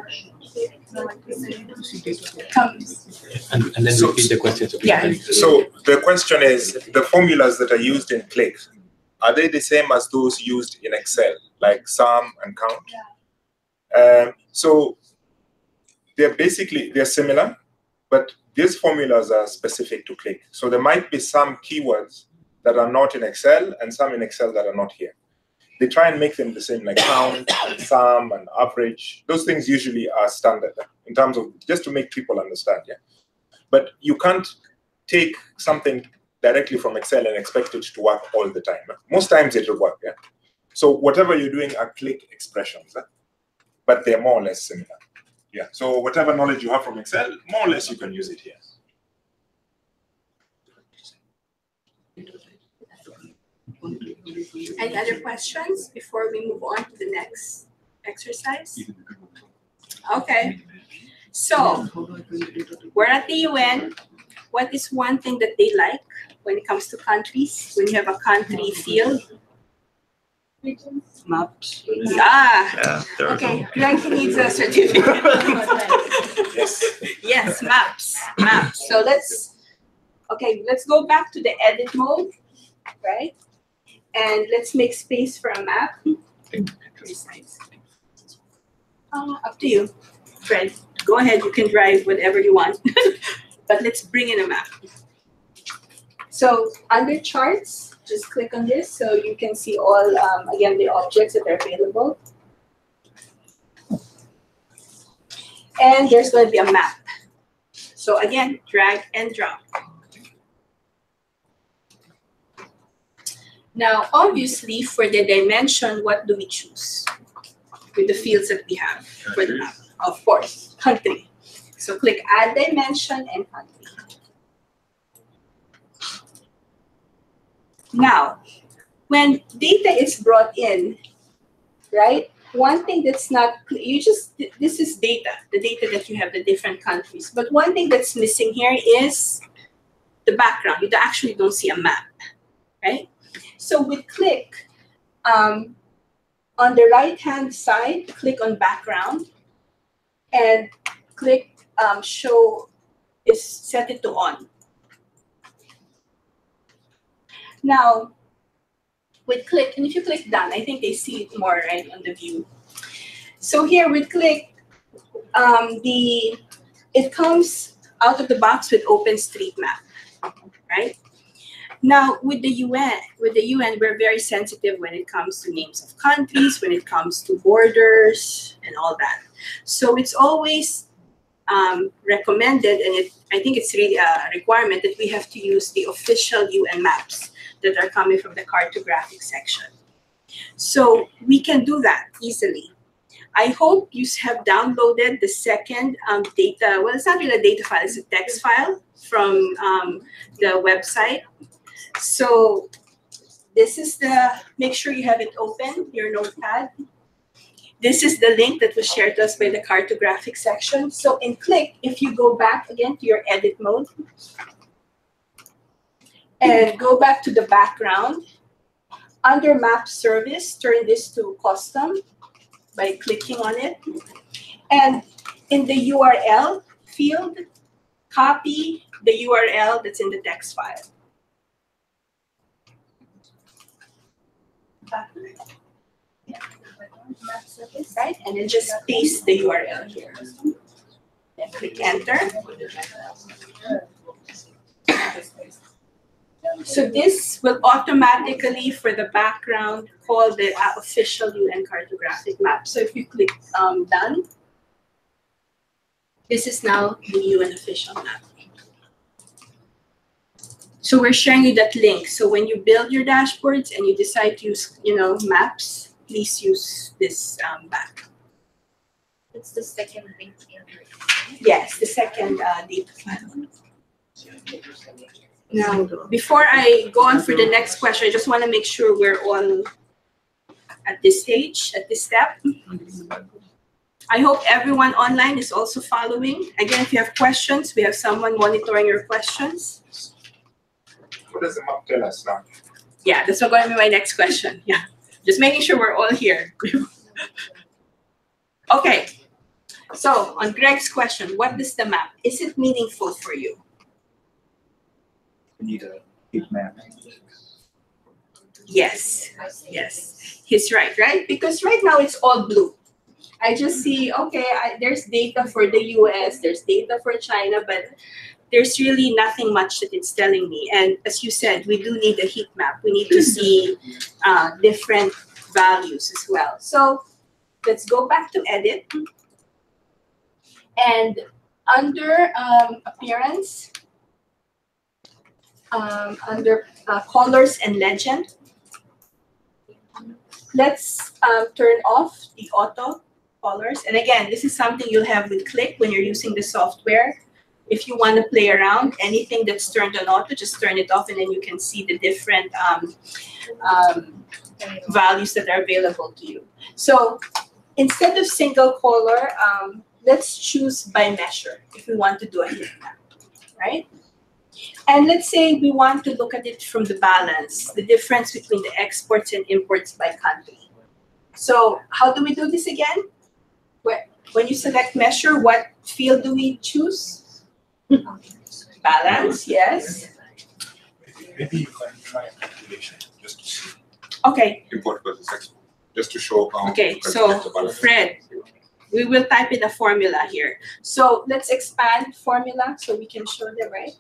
are like the same. And then repeat the question. Yeah. So the question is, the formulas that are used in Click, are they the same as those used in Excel, like sum and count? So they're similar, but these formulas are specific to Click. So there might be some keywords that are not in Excel and some in Excel that are not here. They try and make them the same, like count, and sum, and average. Those things usually are standard in terms of just to make people understand. Yeah, but you can't take something directly from Excel and expect it to work all the time. Most times it will work. Yeah. So whatever you're doing are Click expressions, but they're more or less similar. Yeah, so whatever knowledge you have from Excel, more or less you can use it here. Any other questions before we move on to the next exercise? Okay, so we're at the UN. What is one thing that they like when it comes to countries? When you have a country field? Maps. Ah, Yeah, okay, Greg needs a certificate. Yes. Yes, maps. So let's go back to the edit mode, right? And let's make space for a map. Up to you, Fred. Go ahead, you can drive whatever you want. But let's bring in a map. So under charts, just click on this so you can see all, again, the objects that are available. And there's going to be a map. So again, drag and drop. Now, obviously, for the dimension, what do we choose with the fields that we have for the map? Of course, country. So click Add Dimension and Country. Now, when data is brought in, right? One thing that's not, this is data, the data that you have, the different countries. But one thing that's missing here is the background. You actually don't see a map, right? So with click, on the right-hand side, click on background and click show is set it to on. Now, with click, and if you click done, I think they see it more right on the view. So here with click, it comes out of the box with OpenStreetMap, right? Now with the UN, we're very sensitive when it comes to names of countries, when it comes to borders and all that. So it's always recommended, and I think it's really a requirement that we have to use the official UN maps that are coming from the cartographic section. So we can do that easily. I hope you have downloaded the second data, well, it's not really a data file, it's a text file from the website. So this is make sure you have it open, your notepad. This is the link that was shared to us by the cartographic section. So in click, if you go back again to your edit mode and go back to the background, under map service, turn this to custom by clicking on it. And in the URL field, copy the URL that's in the text file. Right, and then just paste the URL here. Then click enter. So this will automatically, for the background, call the official UN cartographic map. So if you click done, this is now the UN official map. So we're sharing you that link. So when you build your dashboards and you decide to use, maps, please use this back. It's the second link. Yes, the second data file. Now, before I go on for the next question, I just want to make sure we're all at this stage, at this step. I hope everyone online is also following. Again, if you have questions, we have someone monitoring your questions. What does the map tell us now? Yeah, that's going to be my next question. Yeah, just making sure we're all here. Okay, so on Greg's question, what is the map? Is it meaningful for you? We need a heat map. Yes, yes, he's right? Because right now it's all blue. I just see, okay, there's data for the US, there's data for China, but there's really nothing much that it's telling me. And as you said, we do need a heat map. We need to see different values as well. So let's go back to edit. And under appearance, under colors and legend, let's turn off the auto colors. And again, this is something you'll have with Click when you're using the software. If you want to play around, anything that's turned on auto, just turn it off, and then you can see the different values that are available to you. So instead of single color, let's choose by measure if we want to do a heat map, right? And let's say we want to look at it from the balance, the difference between the exports and imports by country. So how do we do this again? When you select measure, what field do we choose? Balance, yes. Maybe you can try a calculation just to see. Okay. Import versus export, just to show how. Okay, so Fred, we will type in a formula here. So let's expand formula so we can show them, right?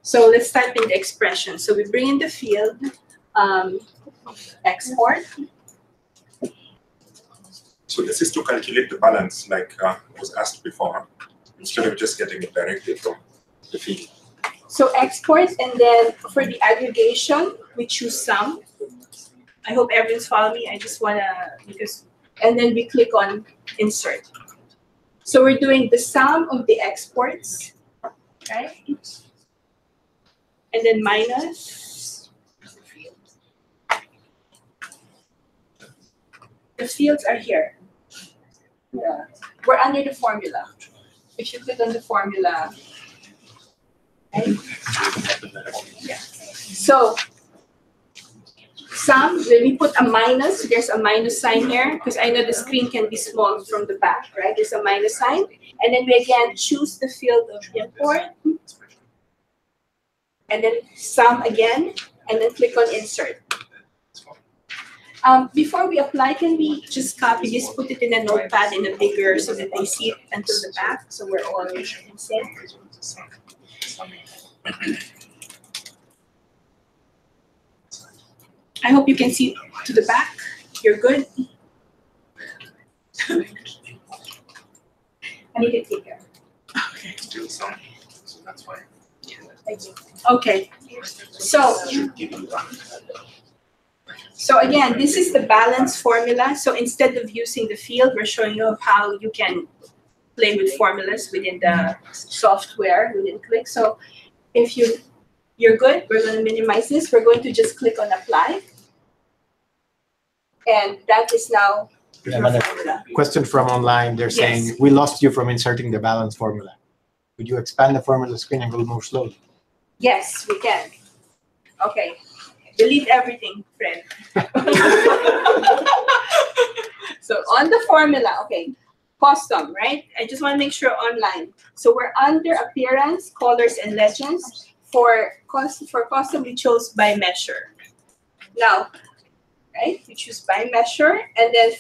So let's type in the expression. So we bring in the field export. So this is to calculate the balance, like was asked before, instead of just getting it directly from the field. So export, and then for the aggregation, we choose sum. I hope everyone's following me. I just wanna, and then we click on insert. So we're doing the sum of the exports, right? And then minus. The fields are here. Yeah. We're under the formula. If you click on the formula, right? Yeah. So sum, when we put a minus, there's a minus sign here, because I know the screen can be small from the back, right? There's a minus sign. And then we again choose the field of import. And then sum again, and then click on insert. Before we apply, can we just copy this, put it in a notepad in a bigger so that they see it until the back, so we're all in sync? I hope you can see to the back. You're good? I need to take care. Okay. Thank you. Okay. So again, this is the balance formula. So instead of using the field, we're showing you how you can play with formulas within the software within Click. So if you're good, we're going to minimize this. We're going to just click on apply. And that is now another formula. Question from online. They're saying, we lost you from inserting the balance formula. Could you expand the formula screen and go more slowly? Yes, we can. Okay. Delete everything, friend. So on the formula, okay, custom, right? I just want to make sure online. So we're under appearance, colors, and legends. For custom, we chose by measure. Now, right, we choose by measure, and then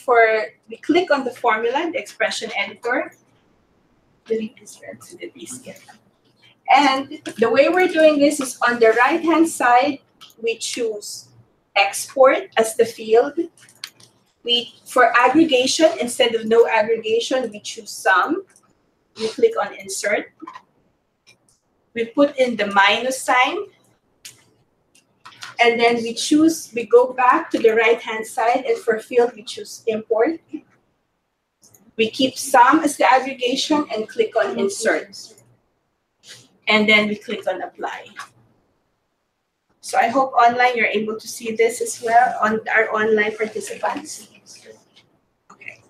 we click on the formula, the expression editor. Delete this red so that we see it. And the way we're doing this is on the right-hand side, we choose export as the field. For aggregation, instead of no aggregation, we choose sum. We click on insert. We put in the minus sign. And then we go back to the right-hand side, and for field, we choose import. We keep sum as the aggregation and click on insert. And then we click on apply. So I hope online you're able to see this as well on our online participants. Okay.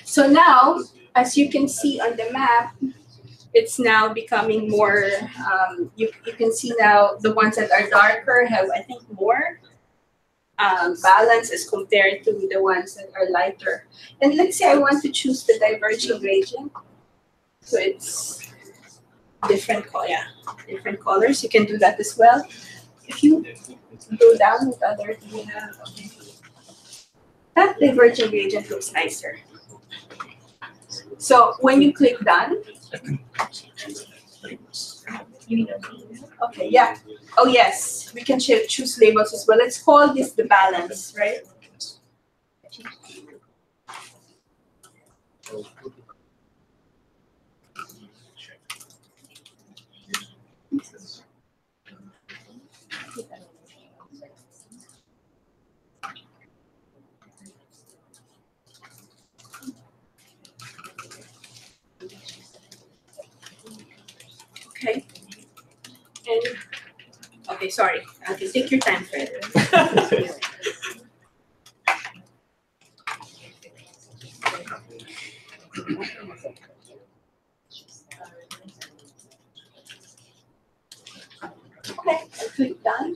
So now, as you can see on the map, it's now becoming more, you can see now the ones that are darker have, I think, more balance as compared to the ones that are lighter. And let's say I want to choose the diverging gradient. So it's different colors. You can do that as well. If you go down with other, that diverging gradient looks nicer. So when you click done, okay, yeah. Oh yes, we can choose labels as well. Let's call this the balance, right? Okay. And okay, sorry. Okay, take your time, Fred. Okay, I click done.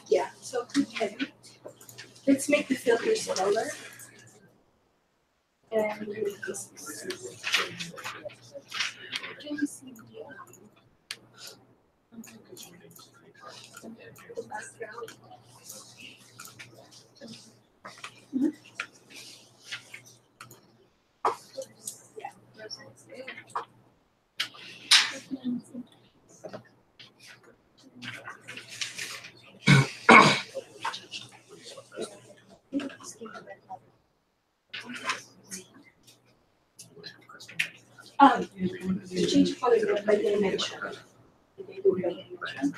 Yeah, so click edit. Let's make the filter smaller. And this. Can you see the background? Yeah. To change color by dimension. Did they do it by dimension?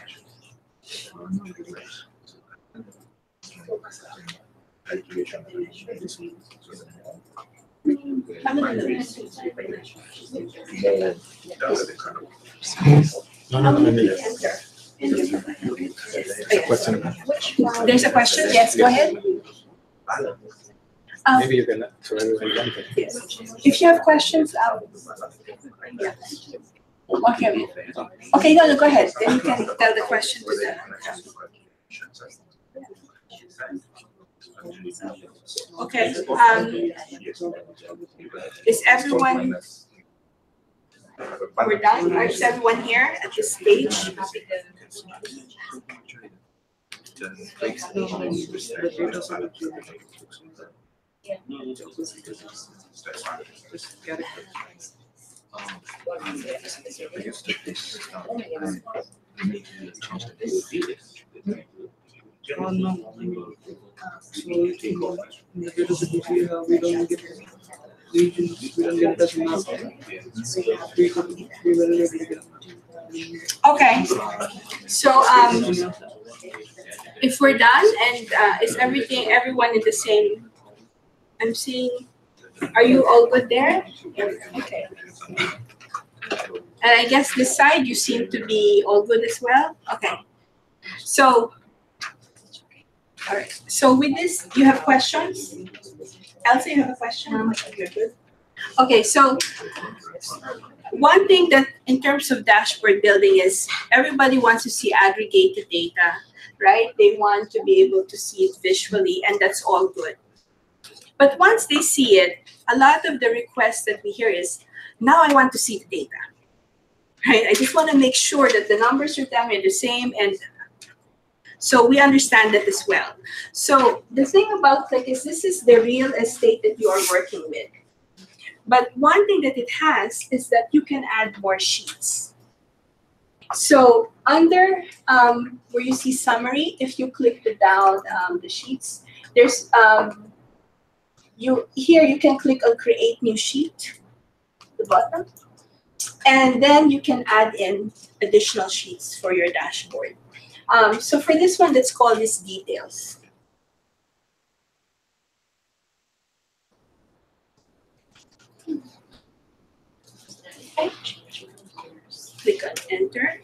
There's a question? Yes, go ahead. Maybe you can throw everyone. Yes. If you have questions, yeah. Okay. Okay, no, go ahead. Then you can tell the question to them. Okay. Is everyone? We're done. Is everyone here at this stage? Okay. So if we're done and is everyone in the same? I'm seeing. Are you all good there? Okay. And I guess this side you seem to be all good as well. Okay. So, all right. So with this, you have questions? Elsa, you have a question? You're good. Okay. So one thing that in terms of dashboard building is everybody wants to see aggregated data, right? They want to be able to see it visually, and that's all good. But once they see it, a lot of the requests that we hear is, now I want to see the data, right? I just want to make sure that the numbers you're telling me are the same, and so we understand that as well. So the thing about Click is this is the real estate that you are working with. But one thing that it has is that you can add more sheets. So under where you see summary, if you click down the sheets, there's here you can click on create new sheet, the bottom, and then you can add in additional sheets for your dashboard. So for this one, let's call this details. Okay. Click on enter.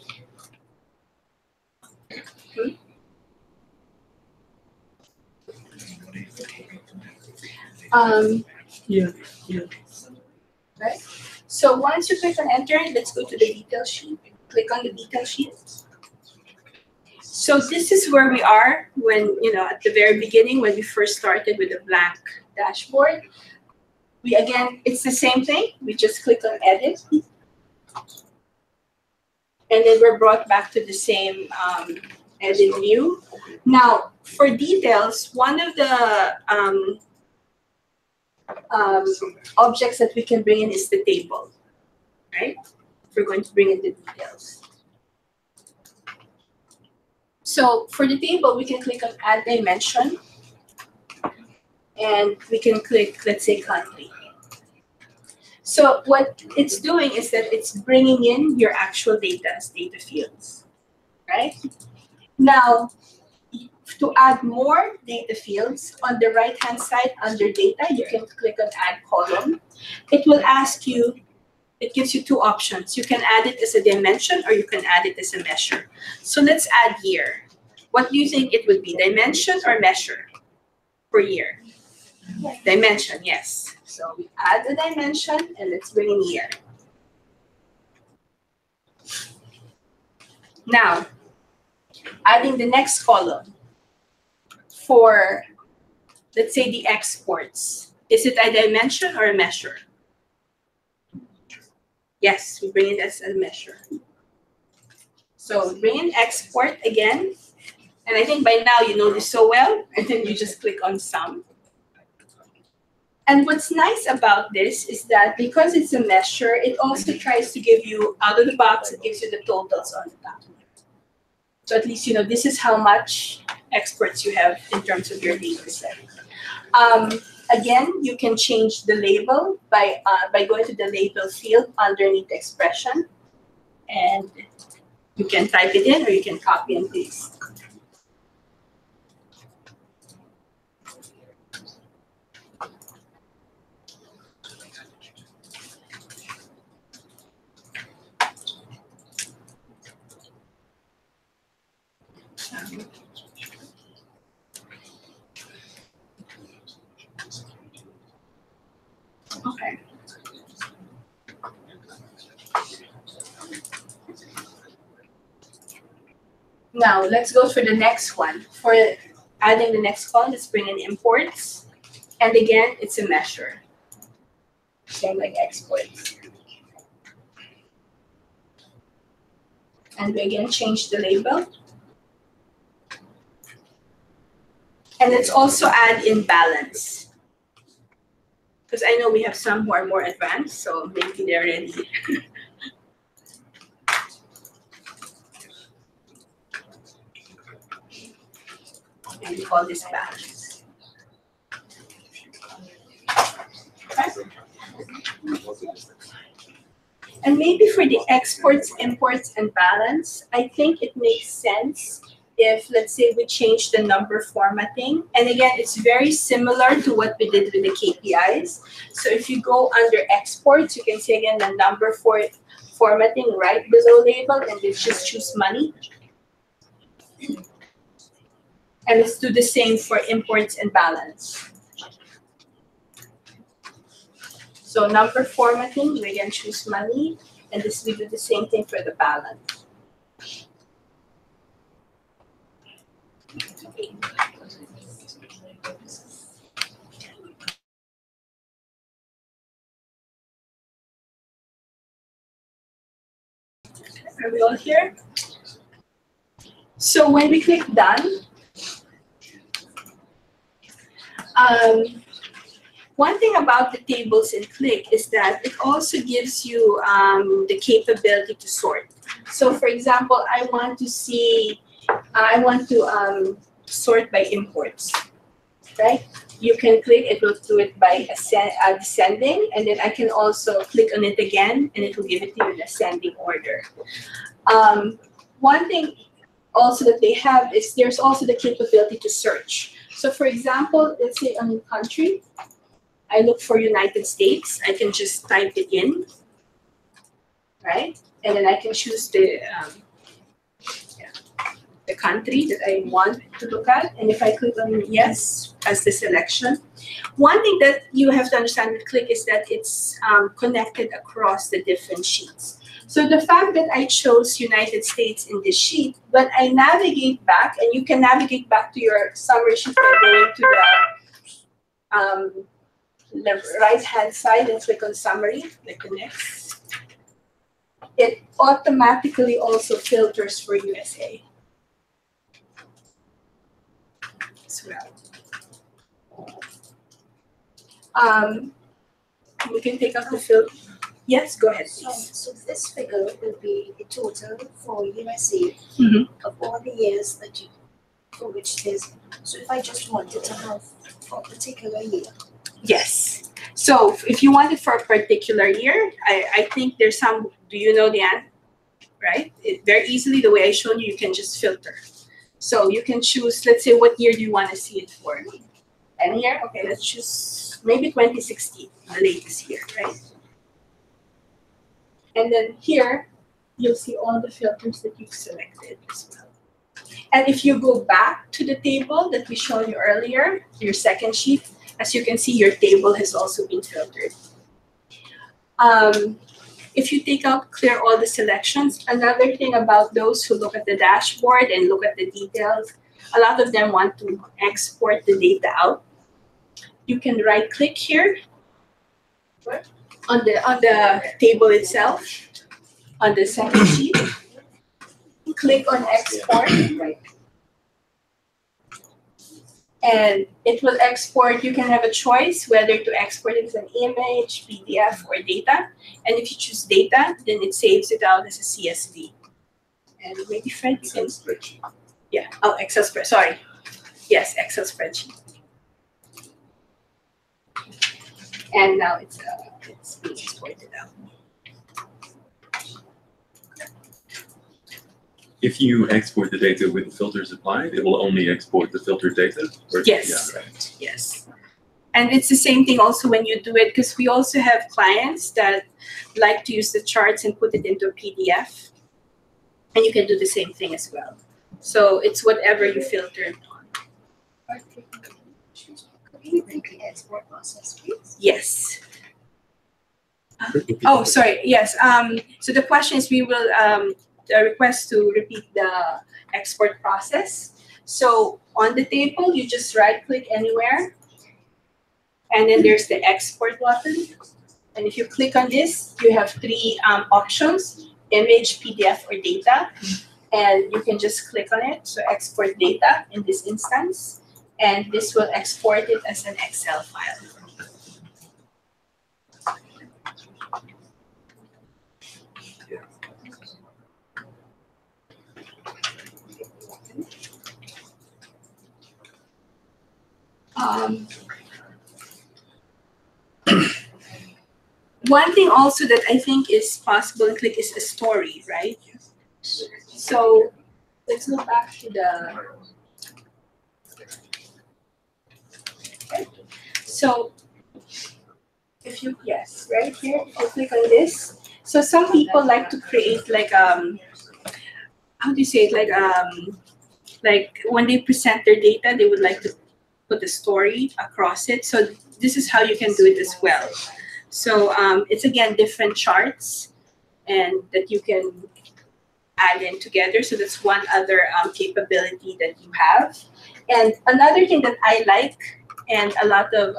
Right. So once you click on enter, let's go to the detail sheet. Click on the detail sheet. So this is where we are when, at the very beginning, when we first started with a blank dashboard. It's the same thing. We just click on edit. And then we're brought back to the same edit view. Now, for details, one of the objects that we can bring in is the table, right? We're going to bring in the details. So for the table, we can click on add dimension, and we can click, let's say, country. So what it's doing is that it's bringing in your actual data as data fields, right? Now, to add more data fields, on the right-hand side under data, you can click on add column. It will ask you, it gives you two options. You can add it as a dimension or you can add it as a measure. So let's add year. What do you think it would be, dimension or measure per year? Dimension, yes. So we add the dimension and let's bring in year. Now, adding the next column for, let's say, the exports. Is it a dimension or a measure? Yes, we bring it as a measure. So bring in export again. And I think by now you know this so well. And then you just click on sum. And what's nice about this is that because it's a measure, it also tries to give you, out of the box, it gives you the totals on the top. So at least, this is how much exports you have in terms of your data set. Again, you can change the label. by going to the label field underneath the expression, and you can type it in or you can copy and paste. Okay. Now let's go for the next one. For adding the next column, let's bring in imports. And again, it's a measure. Same like exports. And we again change the label. And let's also add in balance. Because I know we have some who are more advanced, so maybe they're ready. And we call this balance. Okay. And maybe for the exports, imports, and balance, I think it makes sense if, let's say, we change the number formatting. And again, it's very similar to what we did with the KPIs. So if you go under exports, you can see again the number for formatting right below label, and then just choose money. And let's do the same for imports and balance. So number formatting, we again choose money, and this we do the same thing for the balance. Are we all here? So when we click done, one thing about the tables in Click is that it also gives you the capability to sort. So for example, I want to sort by imports, right? You can click, it will do it by descending, and then I can also click on it again, and it will give it to you in ascending order. One thing also that they have is there's also the capability to search. So for example, let's say on country, I look for United States. I can just type it in, right? And then I can choose the country that I want to look at. And if I click on yes as the selection, one thing that you have to understand with Click is that it's connected across the different sheets. So the fact that I chose United States in this sheet, when I navigate back, and you can navigate back to your summary sheet by going to the right-hand side and click on summary, like the next. It automatically also filters for USA as well. We can take out the filter. Yes, go ahead, please. So this figure will be the total for USA of all the years that for which there's. So if I just wanted to have for a particular year. Yes. So if you want it for a particular year, I think there's some, do you know the answer? Right? Very easily, the way I showed you, you can just filter. So you can choose, let's say, what year do you want to see it for? And here, okay, let's choose maybe 2016, the latest year, right? And then here, you'll see all the filters that you've selected as well. And if you go back to the table that we showed you earlier, your second sheet, as you can see, your table has also been filtered. If you take out, clear all the selections, another thing about those who look at the dashboard and look at the details, a lot of them want to export the data out. You can right-click here on the table itself, on the second sheet. Click on export. And it will export. You can have a choice whether to export it as an image, PDF, or data. And if you choose data, then it saves it out as a CSV. And maybe Fred can. Yeah. Oh, Excel spreadsheet. Sorry. Yes, Excel spreadsheet. And now it's it's being exported out. If you export the data with the filters applied, it will only export the filtered data? Or, Yes. Yeah, right. Yes. And it's the same thing also when you do it, because we also have clients that like to use the charts and put it into a PDF. And you can do the same thing as well. So it's whatever you filter it on. Could you repeat the export process, please? Yes. Oh, sorry. Yes. So the question is, we will request to repeat the export process. So on the table, you just right-click anywhere, and then there's the export button. And if you click on this, you have three options: image, PDF, or data. And you can just click on it. So export data in this instance, and this will export it as an Excel file. One thing also that I think is possible to click is a story, right? So let's go back to the. Okay. So if you right here, if you click on this, so some people like to create like how do you say it, like when they present their data, they would like to put a story across it. So this is how you can do it as well. So it's again different charts, and that you can add in together. So that's one other capability that you have. And another thing that I like, and a lot of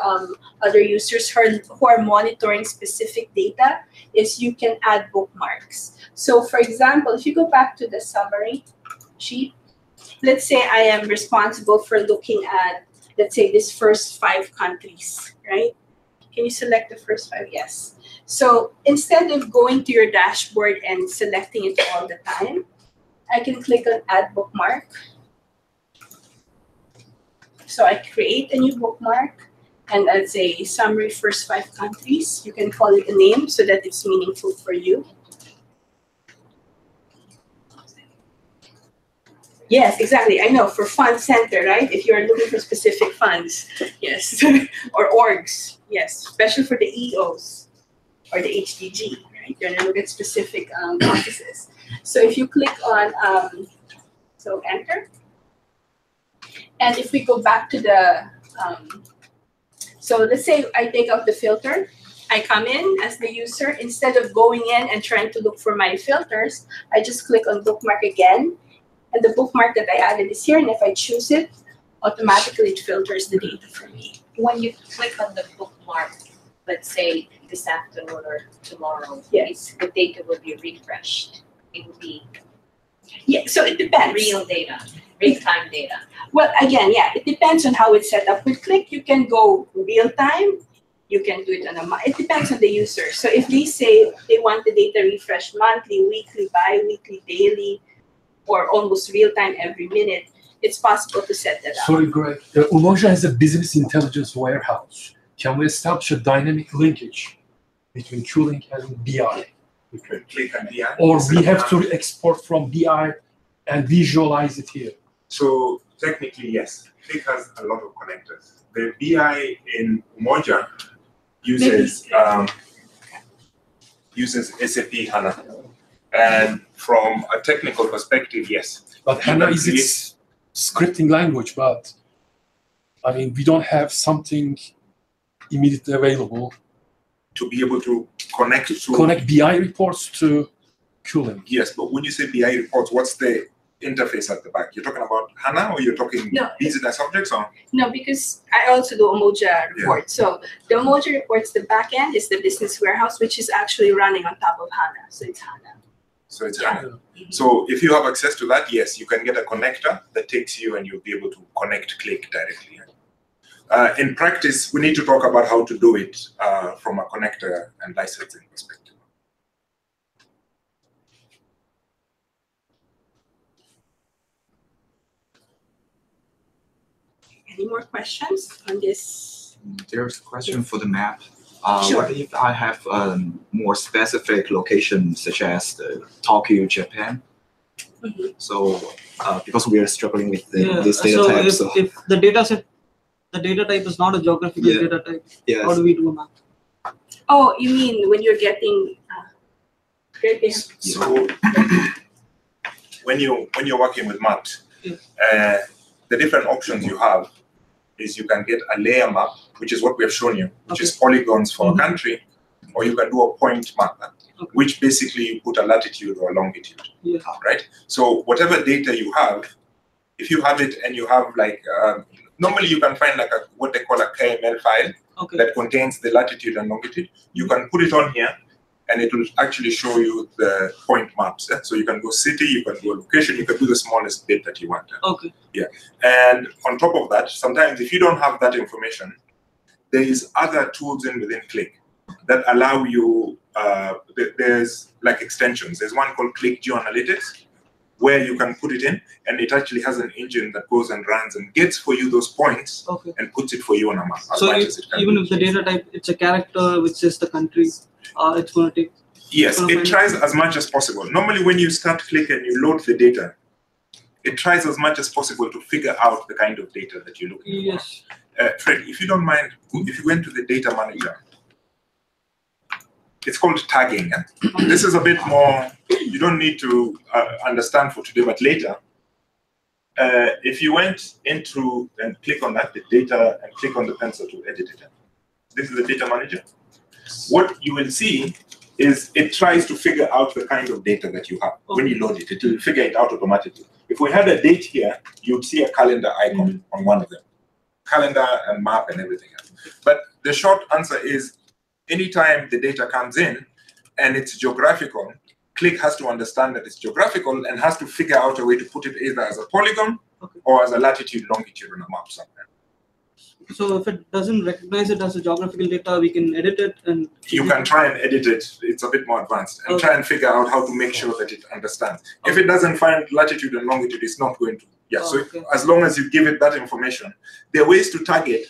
other users who are monitoring specific data, is you can add bookmarks. So for example, if you go back to the summary sheet, let's say I am responsible for looking at, let's say, this first 5 countries, right? Can you select the first 5? Yes. So instead of going to your dashboard and selecting it all the time, I can click on Add Bookmark. So I create a new bookmark, and I'd say Summary First 5 Countries. You can call it a name so that it's meaningful for you. Yes, exactly. I know, for Fund Center, right? If you're looking for specific funds, yes, or orgs, yes, especially for the EOs or the HDG, right? You're gonna look at specific offices. So if you click on, so enter, and if we go back to the, so let's say I take out the filter, I come in as the user. Instead of going in and trying to look for my filters, I just click on bookmark again. And the bookmark that I added is here, and if I choose it, automatically it filters the data for me. When you click on the bookmark, let's say this afternoon or tomorrow, yes, the data will be refreshed. It will be so it depends. Real data, real-time data. Well, again, it depends on how it's set up. With Click, you can go real time. You can do it on it depends on the user. So if they say they want the data refreshed monthly, weekly, bi-weekly, daily, or almost real time every minute, it's possible to set that up. Sorry, Greg. Umoja has a business intelligence warehouse. Can we establish a dynamic linkage between Qlink and BI? Click and BI. Or we have to export from BI and visualize it here? So technically, yes. Click has a lot of connectors. The BI in Umoja uses SAP HANA. And from a technical perspective, yes. But HANA is its scripting language, but I mean, we don't have something immediately available to be able to connect BI reports to Qlink. Yes, but when you say BI reports, what's the interface at the back? You're talking about HANA, or you're talking business objects, or? No, because I also do Umoja reports. So the Umoja reports, the back end is the business warehouse, which is actually running on top of HANA. So it's HANA. So it's HANA. So if you have access to that, yes, you can get a connector that takes you, and you'll be able to connect Click directly. In practice, we need to talk about how to do it from a connector and licensing perspective. Any more questions on this? There's a question for the map. Sure. What if I have more specific locations, such as Tokyo, Japan? So because we are struggling with this data type, so if the data type is not a geographical data type, how do we do a map? Oh, you mean when you're getting So when you're working with maps, the different options you have is you can get a layer map, which is what we have shown you, which is polygons for a country, or you can do a point map, which basically you put a latitude or a longitude, right? So whatever data you have, if you have it and you have like, normally you can find like what they call a KML file that contains the latitude and longitude. You can put it on here and it will actually show you the point maps. So you can go city, you can go location, you can do the smallest bit that you want. And on top of that, sometimes if you don't have that information, there is other tools within Click that allow you, there's like extensions. There's one called Click Geoanalytics, where you can put it in, and it actually has an engine that goes and runs and gets for you those points and puts it for you on a map. So even if the data type, it's a character which is the country, it's going to take... Yes, it tries as much as possible. Normally when you start Click and you load the data, it tries as much as possible to figure out the kind of data that you're looking for. Fred, if you don't mind, if you went to the data manager, it's called tagging. This is a bit more, you don't need to understand for today, but later, if you went into and click on that, the data, and click on the pencil to edit it. This is the data manager. What you will see is it tries to figure out the kind of data that you have. When you load it, it will figure it out automatically. If we had a date here, you'd see a calendar icon on one of them. Calendar and map and everything else. But the short answer is, anytime the data comes in and it's geographical, Click has to understand that it's geographical and has to figure out a way to put it either as a polygon or as a latitude, longitude on a map somewhere. So if it doesn't recognize it as a geographical data, we can edit it and... You can try and edit it. It's a bit more advanced. And try and figure out how to make sure that it understands. If it doesn't find latitude and longitude, it's not going to. So as long as you give it that information, there are ways to tag it.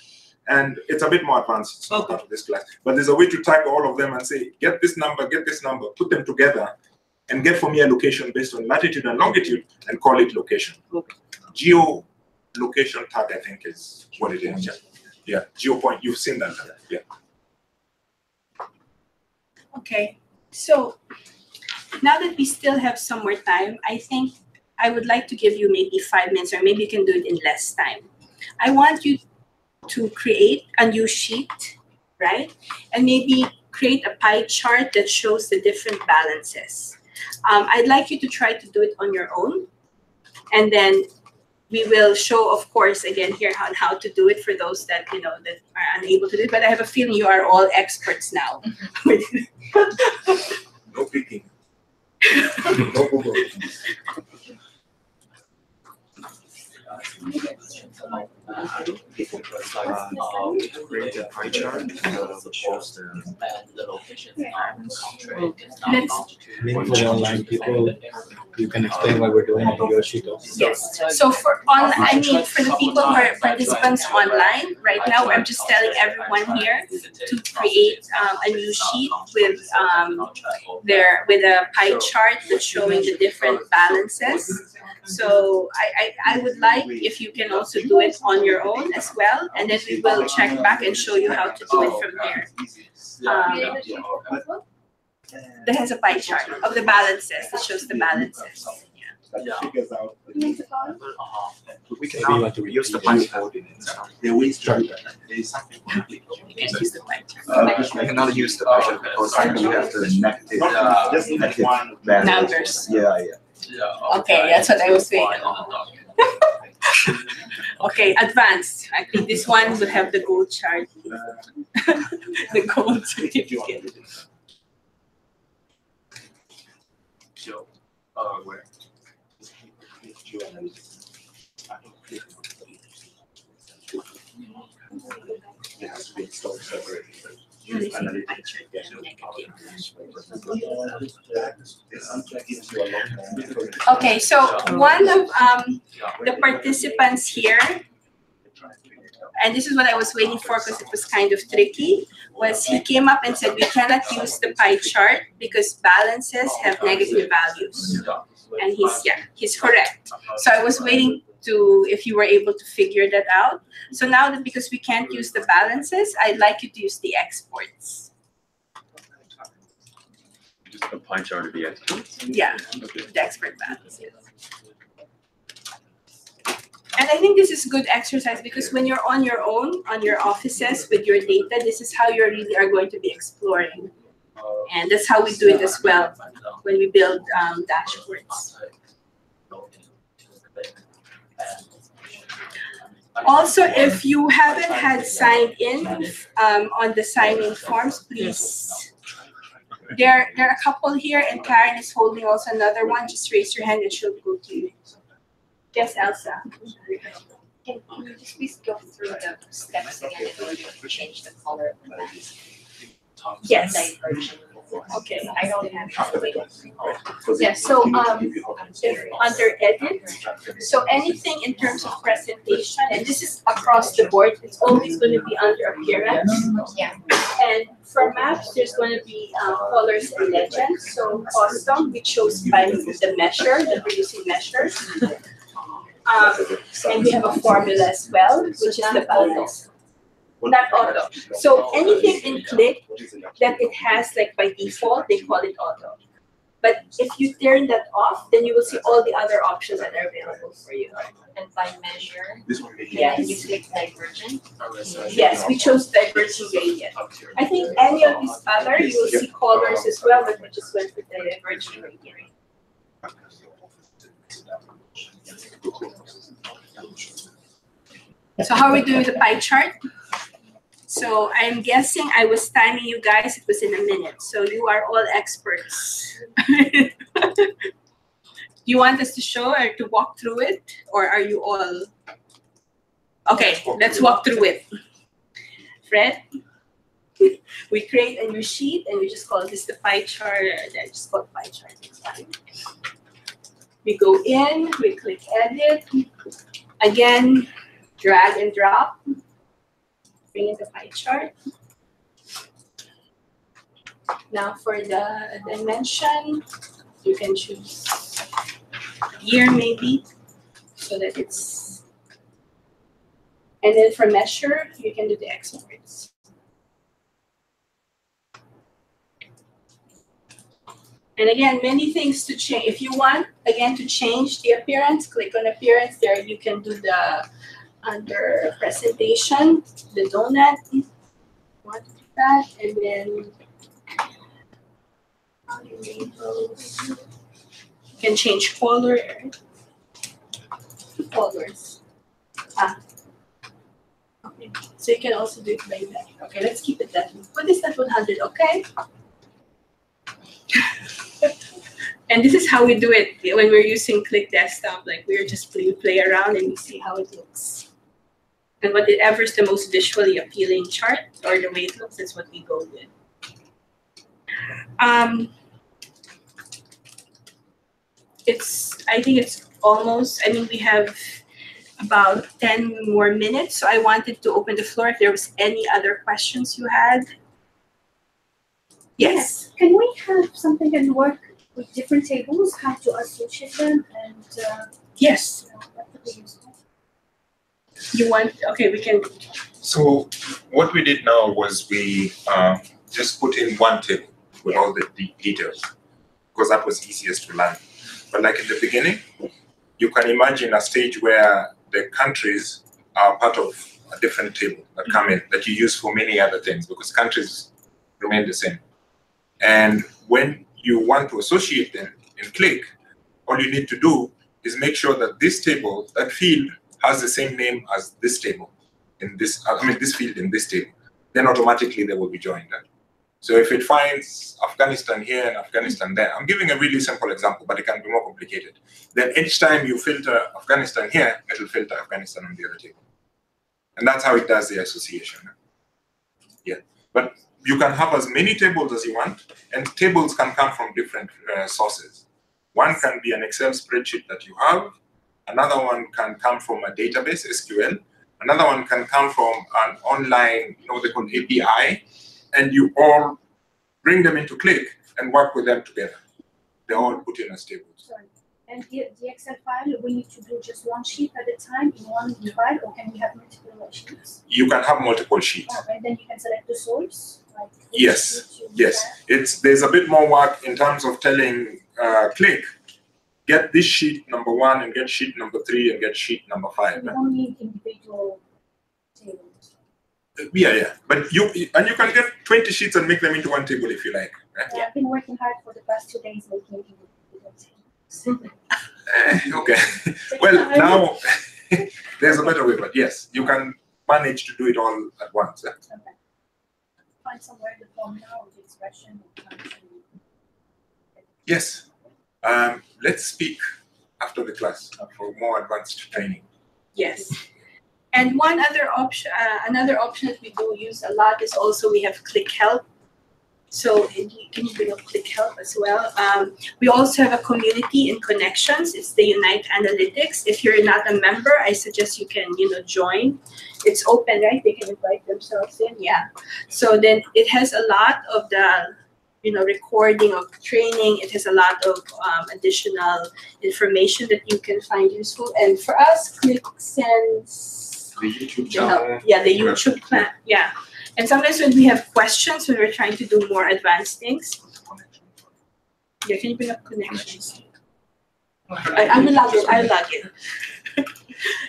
And it's a bit more advanced. It's not part of this class. But there's a way to tag all of them and say, get this number, put them together, and get for me a location based on latitude and longitude, and call it location. Geo-location tag, I think, is what it is. Yeah, geopoint. You've seen that. Yeah. Okay. So now that we still have some more time, I think I would like to give you maybe 5 minutes, or maybe you can do it in less time. I want you to create a new sheet, right? And maybe create a pie chart that shows the different balances. I'd like you to try to do it on your own. And then we will show, of course, again here on how to do it for those that, that are unable to do it. But I have a feeling you are all experts now. No picking. No Google. Create a pie chart that shows the location. Maybe for the online people, you can explain what we're doing in your sheet also. Yes. So for the people who are participants online right now, I'm just telling everyone here to create a new sheet with a pie chart that's showing the different balances. So I would like if you can also do it on your own as well, and then we will check back and show you how to do it from there. That has a pie chart of the balances that shows the balances. Figures out. We can now use the pie chart. You can use the pie chart. We cannot use the pie chart because we have the negative numbers. Yeah. Okay, that's what I was saying. Okay, advanced. I think this one would have the gold chart. The gold certificate. Where? It has to be installed separately. Okay, so one of the participants here and this is what I was waiting for because it was kind of tricky, was he came up and said we cannot use the pie chart because balances have negative values. And he's correct. So I was waiting to if you were able to figure that out. So now that because we can't use the balances, I'd like you to use the exports. Just a pie chart of the exports? Yeah, the export balance. Yes. And I think this is good exercise because when you're on your own, on your offices with your data, this is how you really are going to be exploring. And that's how we do it as well when we build dashboards. Also, if you haven't had signed in on the sign-in forms, please. There are a couple here, and Karen is holding also another one. Just raise your hand and she'll go to you. Yes, Elsa. Can you just please go through the steps again in order to change the color of the map? Yes. Diversion. Okay. I don't have Yeah, so if under edit, so anything in terms of presentation, and this is across the board, it's always going to be under appearance. Yeah. And for maps, there's going to be colors and legends. So custom, we chose by the measure, that we're using measures. And we have a formula as well, which is the balance. Not auto. So anything in Click that it has like by default, they call it auto. But if you turn that off, then you will see all the other options that are available for you. And by measure, yes. You click divergent. Yes, we chose divergent gradient. I think any of these other, you will see colors as well, but we just went with the divergent gradient. So how are we doing with the pie chart? So I'm guessing I was timing you guys, it was in a minute. So you are all experts. Do you want us to show or to walk through it? Or are you all? Okay, let's walk through it. Fred? We create a new sheet and we just call this the pie chart. I just call it pie chart, it's fine. We go in, we click edit. Again, drag and drop. Bring in the pie chart. Now for the dimension, you can choose year maybe, so that it's, and then for measure, you can do the exports. And again, many things to change. If you want, again, to change the appearance, click on appearance. There you can do the, under presentation, the donut. Want to do that, and then you can change color. Colors. Okay. So you can also do it by that. Okay, let's keep it that way. What is that 100? Okay. And this is how we do it when we're using Click Desktop. Like we're just play around and we see how it looks. And whatever is the most visually appealing chart or the way it looks is what we go with. I think it's almost, I mean, we have about 10 more minutes. So I wanted to open the floor if there was any other questions you had. Yes. Can we have something that work with different tables, how to associate them, and yes. You want, okay, we can. So what we did now was we just put in one table with all the details, because that was easiest to learn. But like in the beginning, you can imagine a stage where the countries are part of a different table that come in, that you use for many other things, because countries remain the same. And when you want to associate them in Click, all you need to do is make sure that this table, that field, has the same name as this table in this, this field in this table. Then automatically they will be joined. So if it finds Afghanistan here and Afghanistan there, I'm giving a really simple example, but it can be more complicated. Then each time you filter Afghanistan here, it will filter Afghanistan on the other table. And that's how it does the association. Yeah, but you can have as many tables as you want, and tables can come from different sources. One can be an Excel spreadsheet that you have. Another one can come from a database, SQL. Another one can come from an online, what they call API, and you all bring them into Click and work with them together. They're all put in as tables. Sorry. And the Excel file, we need to do just one sheet at a time in one file, or can we have multiple sheets? You can have multiple sheets. Oh, and then you can select the source? Like Yes, there's a bit more work in terms of telling Click, get this sheet number 1 and get sheet number 3 and get sheet number 5. We don't need individual tables. Yeah. But you can get 20 sheets and make them into one table if you like. Right? I've been working hard for the past 2 days making individual tables. Okay. Well, now there's a better way, but yes, you can manage to do it all at once. Okay. Find somewhere the formula or the expression or function. Yes. Let's speak after the class for more advanced training. Yes. And one other option, another option that we do use a lot is also we have Click Help. So can you bring up Click Help as well? We also have a community in Connections. It's the Unite Analytics. If you're not a member, I suggest you can join. It's open, right? They can invite themselves in. Yeah. So then it has a lot of the recording of training. It has a lot of additional information that you can find useful. And for us, Click sends the YouTube channel. Yeah, the YouTube plan. Yeah. And sometimes when we have questions, when we're trying to do more advanced things. Yeah, can you bring up Connections? I will log in.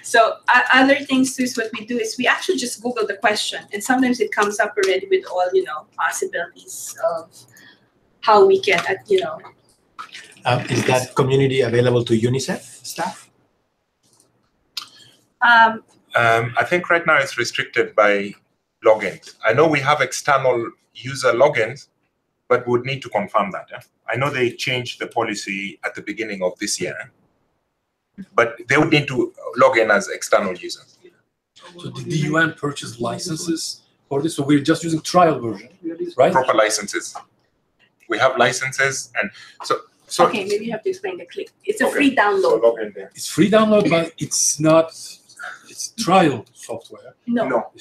So other things too is what we do is we actually just Google the question, and sometimes it comes up already with all possibilities of how we can Is that community available to UNICEF staff? I think right now it's restricted by logins. I know we have external user logins, but would need to confirm that. I know they changed the policy at the beginning of this year, but they would need to log in as external users. So did the UN purchase licenses for this? So we're just using trial version, right? Proper licenses. We have licenses, and so okay, maybe you have to explain the Click. It's a free download. So log in there. It's free download, but it's not. It's trial software. No. No.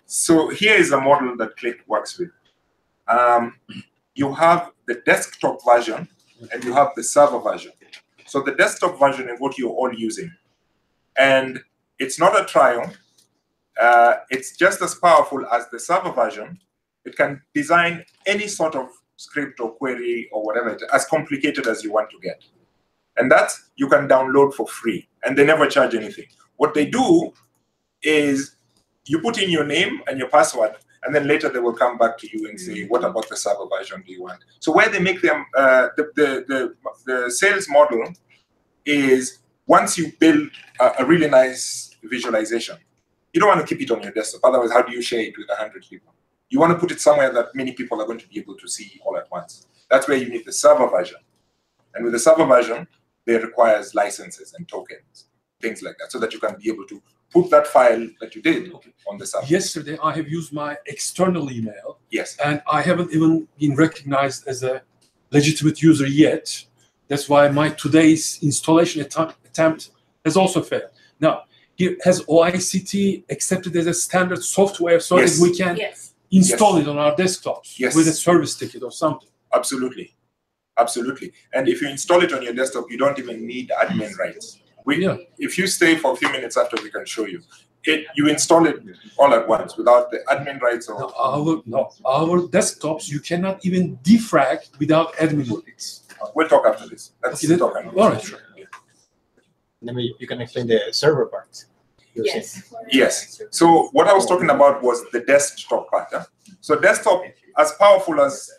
So here is a model that Click works with. You have the desktop version and you have the server version. So the desktop version is what you're all using. And it's not a trial. It's just as powerful as the server version. It can design any sort of script or query or whatever, as complicated as you want to get. And that you can download for free. And they never charge anything. What they do is you put in your name and your password, and then later they will come back to you and say, what about the server version do you want? So where they make them, the sales model is once you build a really nice visualization, you don't want to keep it on your desktop. Otherwise, how do you share it with 100 people? You want to put it somewhere that many people are going to be able to see all at once. That's where you need the server version. And with the server version, it requires licenses and tokens, things like that, so that you can be able to put that file that you did on the server. Yesterday, I have used my external email. Yes. And I haven't even been recognized as a legitimate user yet. That's why my today's installation attempt has also failed. Now, has OICT accepted as a standard software so that we can install it on our desktops with a service ticket or something? Absolutely. Absolutely. And if you install it on your desktop, you don't even need admin rights. If you stay for a few minutes after, we can show you. You install it all at once without the admin rights. Or our desktops, you cannot even defrag without admin rights. We'll talk after this. Let's talk. All right. Then you can explain the server part. Yes. So what I was talking about was the desktop part. So desktop, as powerful as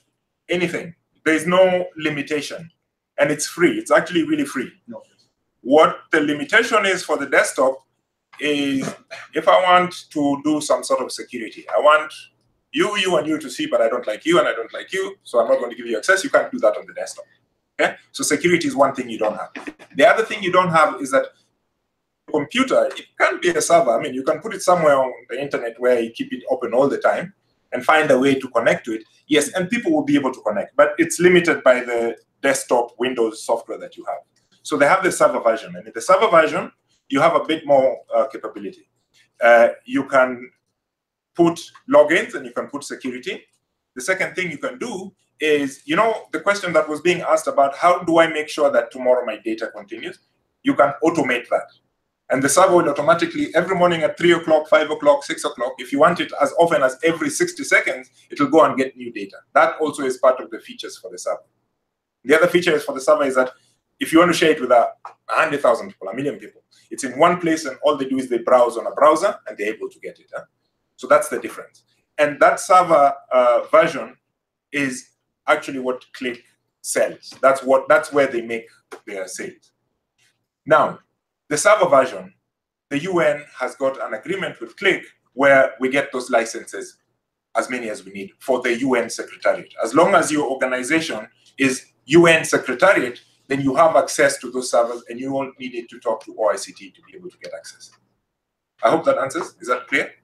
anything, there is no limitation, and it's free. It's actually really free. What the limitation is for the desktop is if I want to do some sort of security, I want you and you to see, but I don't like you and I don't like you, so I'm not going to give you access. You can't do that on the desktop. Okay? So security is one thing you don't have. The other thing you don't have is that computer, it can't be a server. I mean, you can put it somewhere on the internet where you keep it open all the time and find a way to connect to it. Yes, and people will be able to connect, but it's limited by the desktop Windows software that you have. So they have the server version, and in the server version, you have a bit more capability. You can put logins and you can put security. The second thing you can do is, you know, the question that was being asked about how do I make sure that tomorrow my data continues? You can automate that. And the server will automatically, every morning at 3 o'clock, 5 o'clock, 6 o'clock, if you want it as often as every 60 seconds, it will go and get new data. That also is part of the features for the server. The other feature for the server is that if you want to share it with 100,000 people, 1 million people, it's in one place and all they do is they browse on a browser and they're able to get it. So that's the difference. And that server version is actually what Click sells. That's where they make their sales. Now, the server version, the UN has got an agreement with Click where we get those licenses, as many as we need, for the UN Secretariat. As long as your organization is UN Secretariat, then you have access to those servers and you won't need it to talk to OICT to be able to get access. I hope that answers. Is that clear?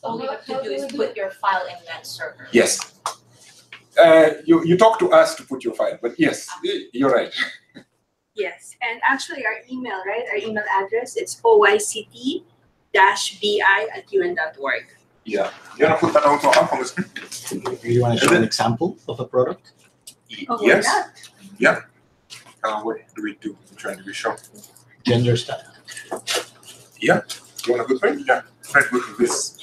All you have to do is put your file in that server. Yes. You talk to us to put your file, but yes, you're right. Yes, and actually our email, right? Our email address, it's oict-bi@un.org. Yeah. You want to put that also up on the screen? Do you want to show an example of a product? Yes. Yeah. What do we do? Which one do we show? Gender stuff. Yeah. You want a good print? Yeah. Try to go to this.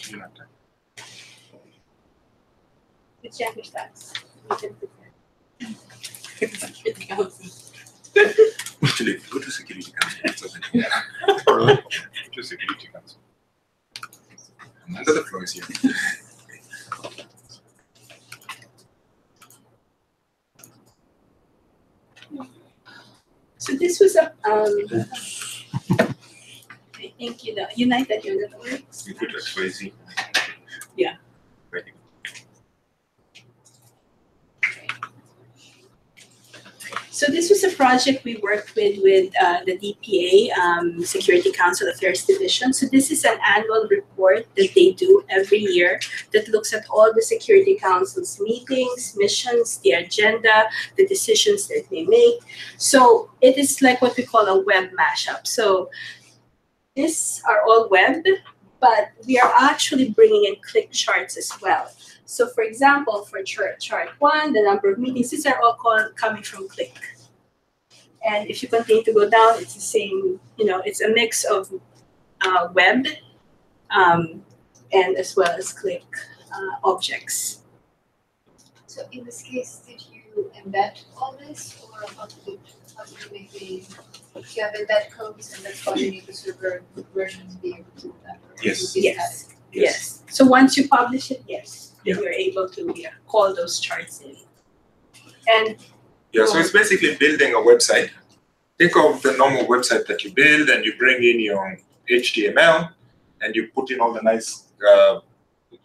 It's gender stats. Actually, go to security council. Go to security council. Under the floor is here. So this was a I think United Works. You put XYZ. Yeah. Ready. So this was a project we worked with the DPA, Security Council Affairs Division. So this is an annual report that they do every year that looks at all the Security Council's meetings, missions, the agenda, the decisions that they make. So it is like what we call a web mashup. So these are all web, but we are actually bringing in click charts as well. So for example, for chart 1, the number of meetings, these are all coming from Click. And if you continue to go down, it's the same, it's a mix of web and as well as Click objects. So in this case, did you embed all this, or how did you make you have embed codes and that's why you need the server version to be able to do that? Yes. So once you publish it, you're able to call those charts in. And so it's basically building a website. Think of the normal website that you build and you bring in your HTML and you put in all the nice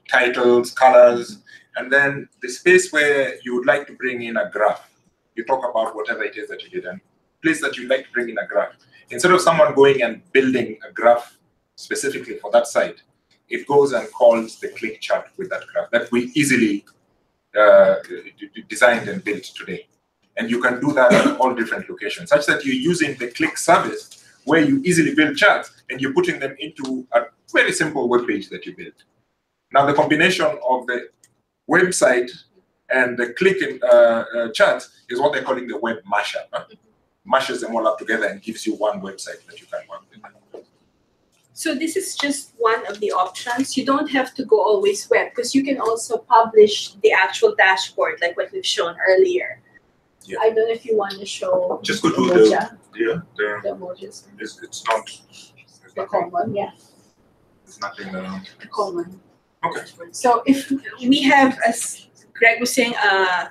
titles, colors, and then the space where you would like to bring in a graph. You talk about whatever it is that you did and place that you'd like to bring in a graph. Instead of someone going and building a graph specifically for that site, it goes and calls the click chart with that graph that we easily designed and built today. And you can do that at all different locations, such that you're using the click service where you easily build charts and you're putting them into a very simple web page that you built. Now, the combination of the website and the click charts is what they're calling the web mashup. Mashes them all up together and gives you one website that you can work with. So this is just one of the options. You don't have to go always web because you can also publish the actual dashboard like what we've shown earlier. Yeah. I don't know if you want to show just go to the emojis. It's not the common, There's nothing around. The common. Okay. So if we have, as Greg was saying, a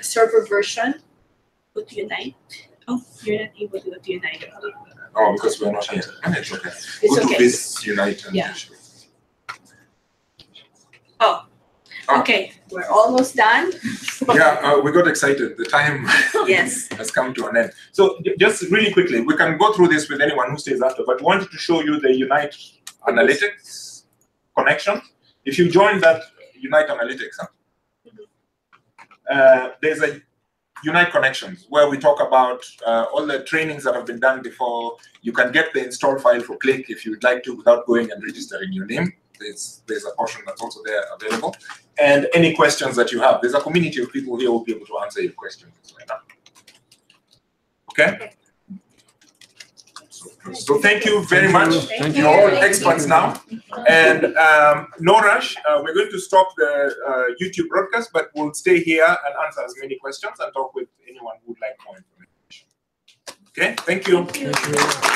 server version, go to Unite. Oh, you're not able to go to Unite. Oh, because we're not here. It's okay. It's go okay. to this Unite and Okay, we're almost done. We got excited. The time has come to an end. So just really quickly, we can go through this with anyone who stays after, but wanted to show you the Unite Analytics connection. If you join that Unite Analytics, there's a Unite Connections, where we talk about all the trainings that have been done before. You can get the install file for Click if you would like to without going and registering your name. There's a portion that's also there available. And any questions that you have, there's a community of people here who will be able to answer your questions right now. Okay? So thank you very much. Thank You're all experts now. And no rush. We're going to stop the YouTube broadcast, but we'll stay here and answer as many questions and talk with anyone who would like more information. Okay? Thank you. Thank you.